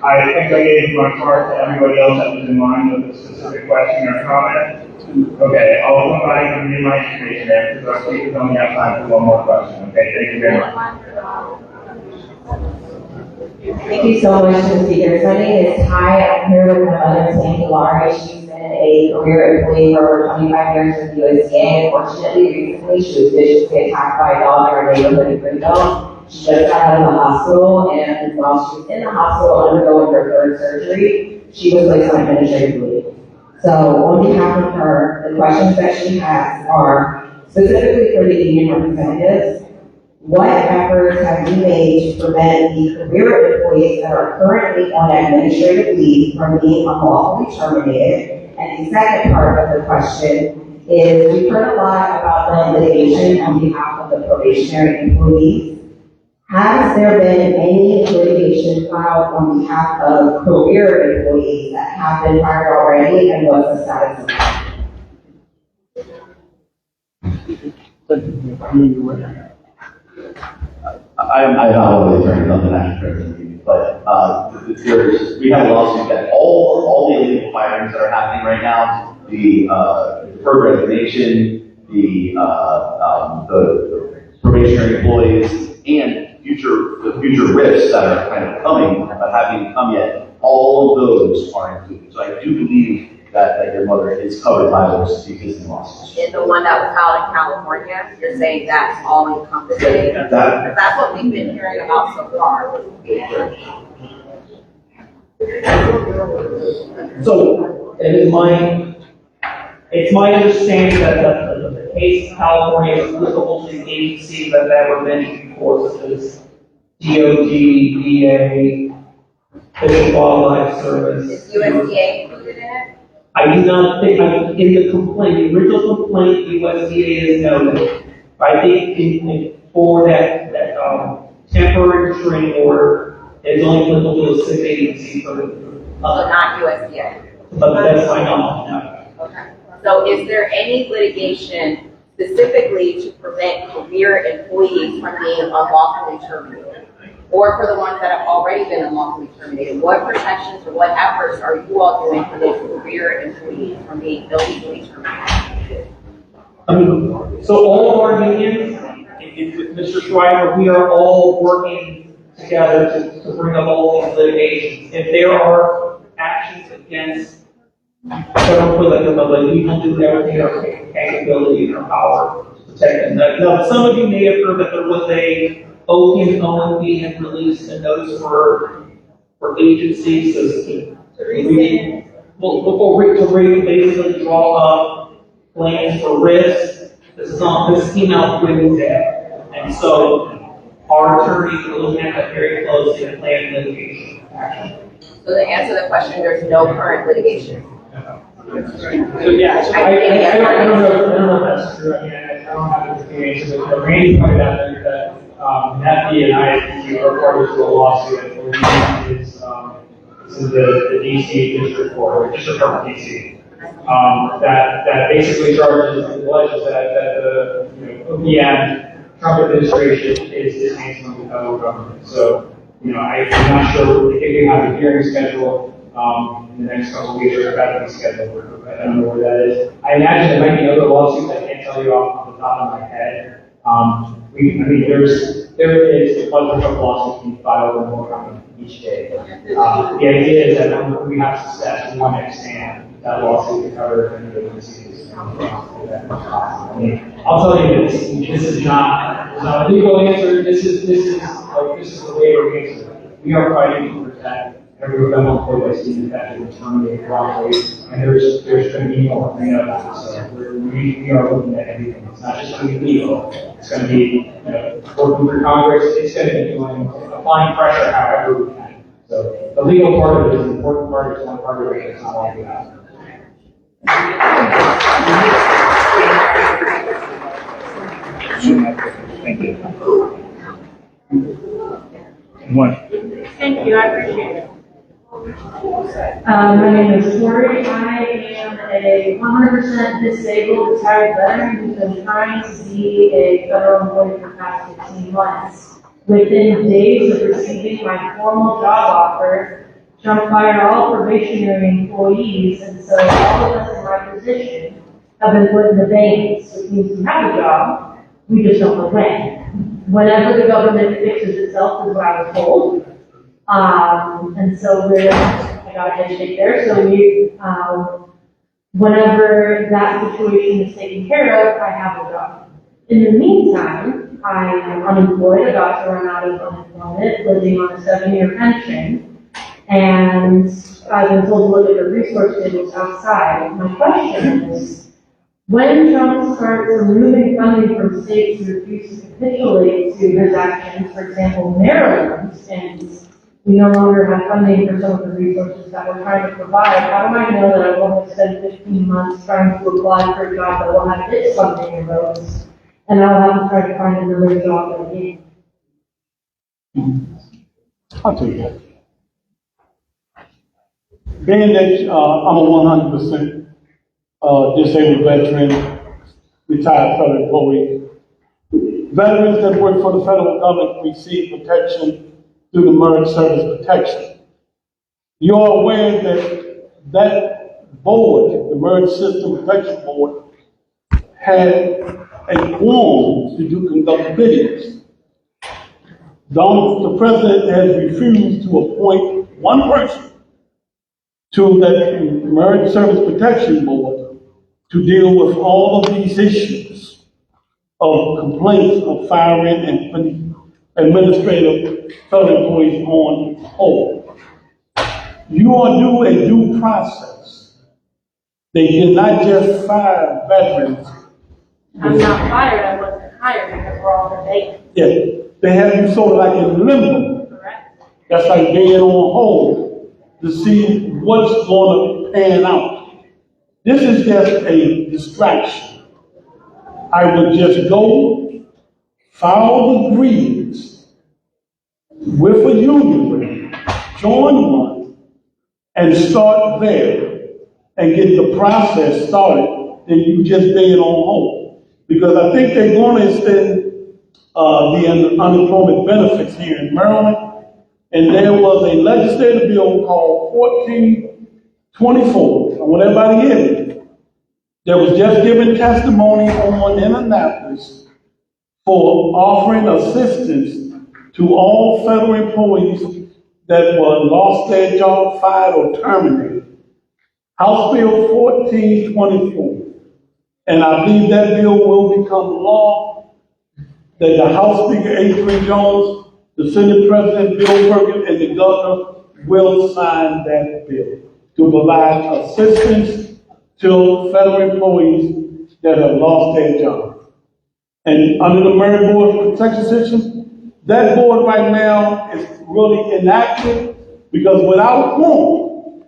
I think I gave my card to everybody else that was in line with a specific question or comment. Okay, I'll come by and give you my information there, because our speakers only have time for one more question. Okay, thank you very much. Thank you so much to the speakers. My name is Ty. I'm here with my mother, Sandy Laurie. She's been a career employee for over 25 years with the USDA. Unfortunately, recently she was viciously attacked by a dog in our neighborhood in Greenville. She just got out of the hospital, and while she was in the hospital undergoing her third surgery, she was placed on administrative leave. So on behalf of her, the questions that she has are specifically for the union representatives. What efforts have you made to prevent the career employees that are currently on administrative leave from being unlawfully terminated? And the second part of the question is, we've heard a lot about the litigation on behalf of the probationary employees. Has there been any litigation filed on behalf of career employees that have been fired already, and what's the status of that? I'm not one of the attorneys on the national president meeting, but we have a lawsuit that all the illegal firings that are happening right now, the deferred resignation, the probationary employees, and the future risks that are kind of coming but haven't come yet, all of those are included. So I do believe that your mother is covered by those existing lawsuits. In the one that was filed in California, you're saying that's all encompassing? That's what we've been hearing about so far. So it's my understanding that the case in California is applicable to the agencies that have been before, such as DOD, VA, Fish and Wildlife Service. Is USDA included in it? I do not think, in the complaint, the original complaint, the USDA is noted. I think for that temporary restraining order, it's only applicable to a state agency for not USDA. But that's my knowledge, no. Okay. So is there any litigation specifically to prevent career employees from being unlawfully terminated? Or for the ones that have already been unlawfully terminated? What protections or what efforts are you all doing for those career employees from being illegally terminated? So all of our unions, with Mr. Shriver, we are all working together to bring up all these litigations. If there are actions against federal collective liability, we will do everything in our capability and our power to protect them. Now, some of you may have heard that there was a OMB had released a notice for agencies to basically draw up plans for risk. This came out Wednesday, and so our attorneys are looking at that very closely and planning litigation action. So to answer the question, there's no current litigation. So yeah, so I don't know if that's true. I mean, I don't have the answer, but Randy pointed out that NFFE and IFPTE are parties to a lawsuit that is in the DC District Court, or District Court of DC, that basically charges and alleges that the OPM Trump administration is dismantling the federal government. So, I'm not sure if we have a hearing scheduled in the next couple of weeks or about to be scheduled. I don't know where that is. I imagine there might be other lawsuits I can't tell you off the top of my head. There is a bunch of lawsuits being filed and more coming each day. The idea is that when we have success, we want to expand that lawsuit to cover any of the diseases. I'll tell you this is not a legal answer. This is the waiver answer. We are fighting to protect every federal employee that's being affected and terminated wrongly, and there's going to be more. We know that. So we are looking at everything. It's not just going to be legal. It's going to be working for Congress. It's going to be applying pressure however we can. So the legal part of it is an important part, it's one part of it, it's not all we have. Thank you. One. Thank you, I appreciate it. My name is Tori. I am a 100% disabled retired veteran who's been trying to be a federal employee for the past 15 months. Within days of receiving my formal job offer, Trump fired all probationary employees, and so all of us in my position have been put in abeyance, which means we have a job, we just don't know when. Whenever the government fixes itself is what I was told. And so I got a handshake there, so whenever that situation is taken care of, I have a job. In the meantime, I am unemployed, about to run out of unemployment, living on a 7-year pension, and I've been told to look at the resource tables outside. My question is, when Trump starts removing funding from states who refuse to capitulate to his actions, for example, Maryland, and we no longer have funding for some of the resources that we're trying to provide, how do I know that I won't spend 15 months trying to apply for a job that will have its funding revoked, and I'll have to try to find another job again? I'll tell you that. Being that I'm a 100% disabled veteran, retired federal employee, veterans that work for the federal government receive protection through the Merit Service Protection. You're aware that board, the Merit System Protection Board, had a quorum to conduct biddings. The president has refused to appoint one person to that Merit Service Protection Board to deal with all of these issues of complaints of firing and administrative federal employees on hold. You are due a due process. They did not just fire veterans. I'm not fired, I wasn't hired because we're all in debate. Yeah, they have you sort of like in limbo. Correct. That's like being on hold to see what's going to pan out. This is just a distraction. I would just go file the grievance with a union, join one, and start there and get the process started, then you just being on hold. Because I think they're going to extend the unemployment benefits here in Maryland, and there was a legislative bill called 1424. I want everybody to hear it. That was just given testimony on in Annapolis for offering assistance to all federal employees that were lost their job, fired, or terminated. House Bill 1424. And I believe that bill will become law, that the House Speaker A3 Jones, the Senate President Bill Perkins, and the governor will sign that bill to provide assistance to federal employees that have lost their job. And under the Merit Board Protection System, that board right now is really inactive because without a quorum,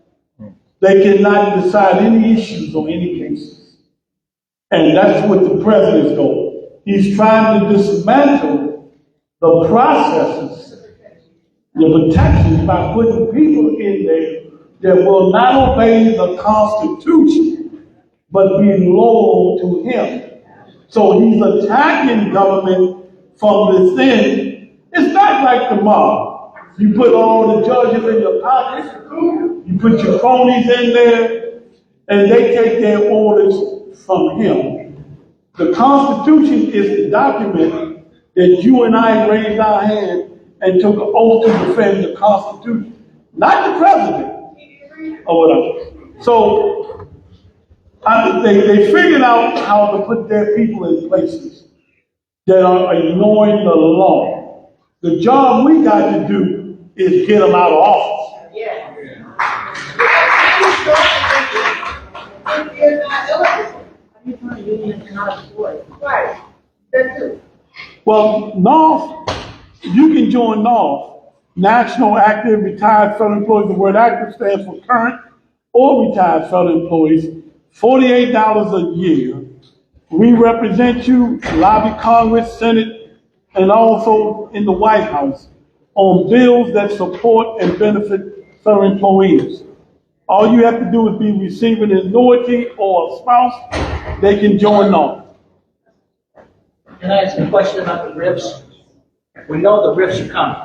they cannot decide any issues or any cases. And that's what the president's goal. He's trying to dismantle the processes, the protections by putting people in there that will not obey the Constitution, but be loyal to him. So he's attacking government from within. It's not like the mob. You put all the judges in your pockets, you put your cronies in there, and they take their orders from him. The Constitution is the document that you and I raised our hand and took an oath to defend the Constitution, not the president or whatever. So they figured out how to put their people in places that are ignoring the law. The job we got to do is get them out of office. Well, NARFE, you can join NARFE. national active retired federal employees, the word active stands for current or retired federal employees, $48 a year. We represent you, lobby Congress, Senate, and also in the White House on bills that support and benefit federal employees. All you have to do is be receiving annuity or a spouse, they can join on. Can I ask a question about the RIFs? We know the RIFs are coming.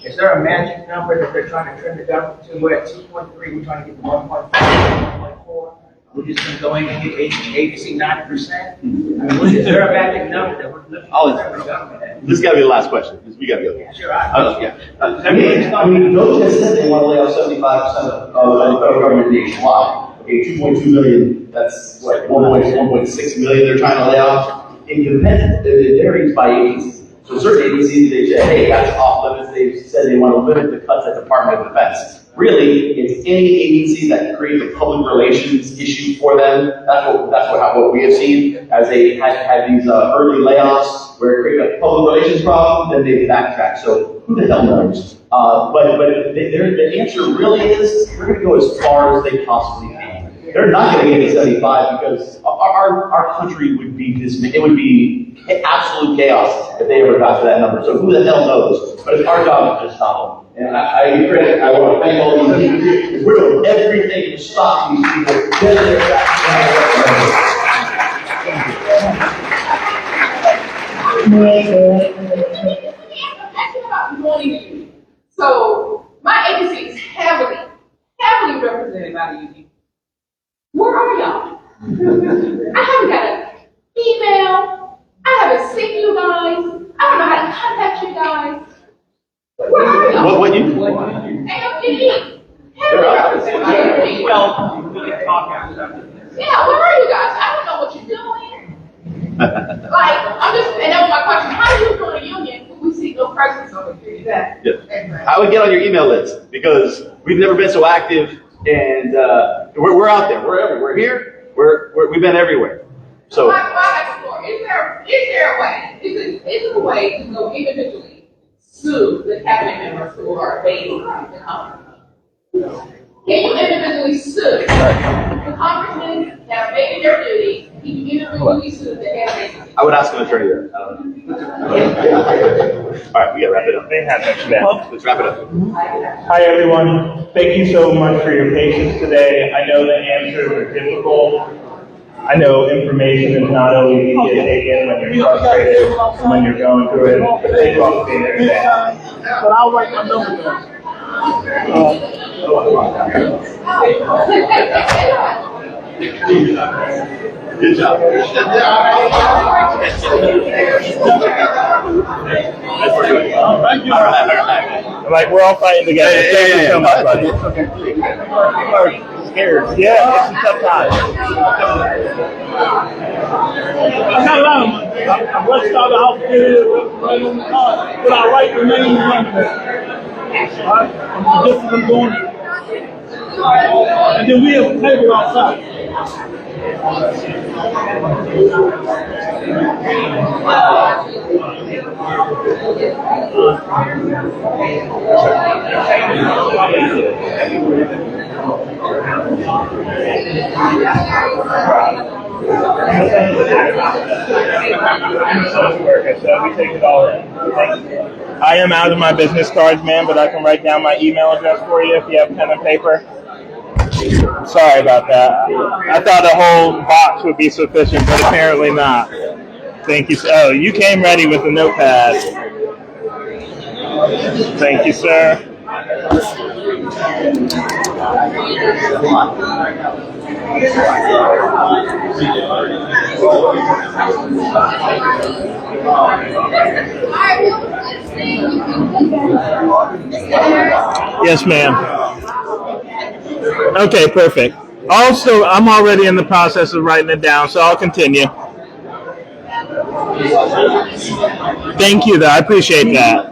Is there a magic number that they're trying to trim it down to? We're at 2.3, we're trying to get to 1.5, 1.4. We're just going to go in and get agency 90%. I mean, is there a magic number that we're looking at? This got to be the last question, because we got to go. Sure, Yeah. I mean, Village has said they want to lay off 75% of the federal government nationwide. Okay, 2.2 million, that's what, 1.6 million they're trying to lay off. It depends, it varies by agencies. So certain agencies, they say, hey, that's off limits. They've said they want to limit the cuts at Department of Defense. Really, it's any agency that creates a public relations issue for them. That's what we have seen as they had these early layoffs where it created a public relations problem, then they backtrack. So who the hell knows? But the answer really is they're going to go as far as they possibly can. They're not going to get to 75 because our country would be it would be absolute chaos if they ever got to that number. So who the hell knows? But it's our job to stop them. And I want to thank all these people because we're doing everything to stop these people. So my agency is heavily represented by the union. Where are y'all? I haven't got an email. I haven't seen you guys. I don't know how to contact you guys. Where are y'all? What you? AFGE. Heavily represented by AFGE. Yeah, where are you guys? I don't know what you're doing. Like, and that was my question. How do you join a union when we see no presence over here? Yeah. I would get on your email list because we've never been so active, and we're out there. We're everywhere. We're here. We've been everywhere. So. Is there a way? Is it a way to go individually sue the cabinet members who are evading the Congress? Can you individually sue the congressmen that are making their duty? Can you individually sue the head of agency? I would ask an attorney there. I don't know. All right, we got to wrap it up. Let's wrap it up. Hi, everyone. Thank you so much for your patience today. I know the answers are difficult. I know information is not always easy to take in when you're frustrated, when you're going through it. But thank you all for being there today. But I'll write my number down. Good job. Thank you. All right. Like, we're all fighting together. Thank you so much, buddy. Scared. Yeah, it's a tough time. I got a lot of money. I rushed out of the house here, right on the car, but I write the name on it. All right? Just as I'm going. And then we have a table outside. I am out of my business cards, man, but I can write down my email address for you if you have pen and paper. Sorry about that. I thought a whole box would be sufficient, but apparently not. Thank you. Oh, you came ready with a notepad. Thank you, sir. Yes, ma'am. Okay, perfect. Also, I'm already in the process of writing it down, so I'll continue. Thank you, though. I appreciate that.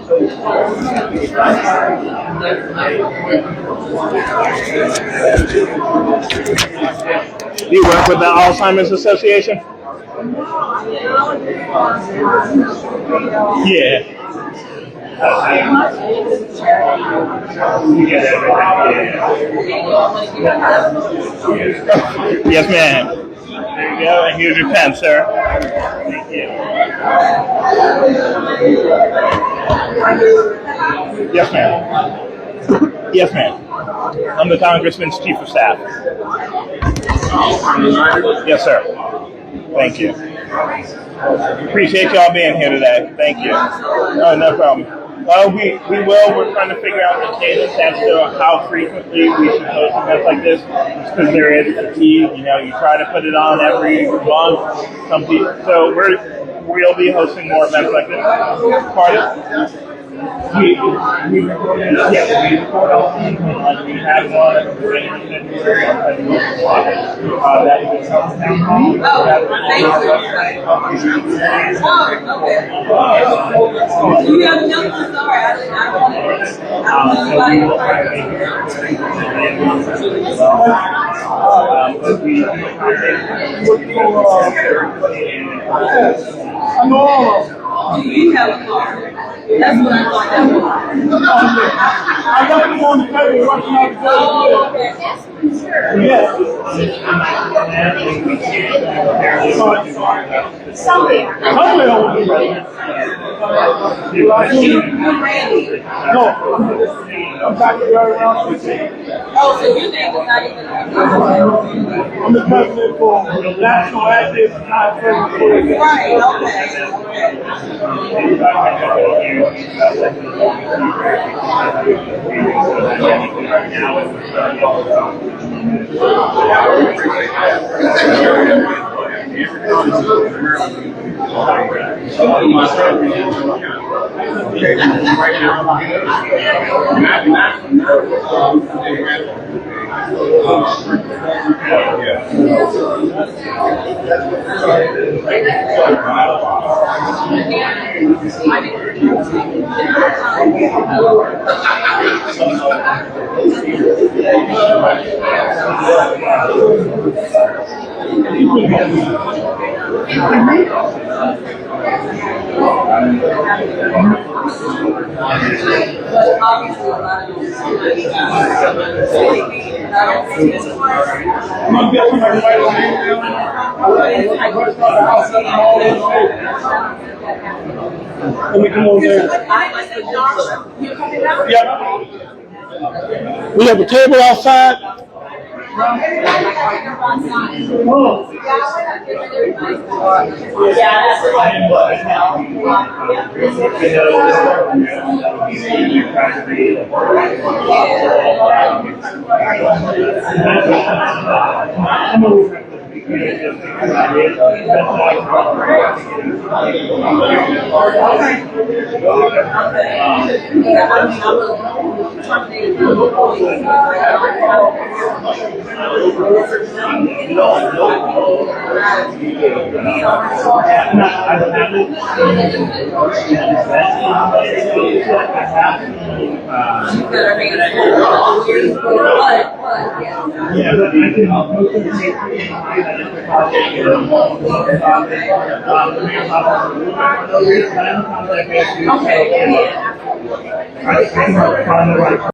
Do you work with the Alzheimer's Association? Yeah. Yes, ma'am. There you go, and here's your pen, sir. Thank you. Yes, ma'am. Yes, ma'am. I'm the Congressman's Chief of Staff. Yes, sir. Thank you. Appreciate y'all being here today. Thank you. Oh, no problem. We will. We're trying to figure out the cadence as to how frequently we should host events like this, because there is fatigue. You know, you try to put it on every month. Some people, so we'll be hosting more events like this. Pardon? We record all the time. We have one in February on that is a town hall. You have no sorry. Do you have a car? That's what I thought that was. I got them on the table watching out the door. Oh, okay. Yes. Somewhere I will be ready. No. I'm back to the around 15. Oh, so your name is not even. I'm the president for National Active IFPTE. Right, okay. But obviously a lot of those Let me come over there. Yep. We have a table outside. Okay.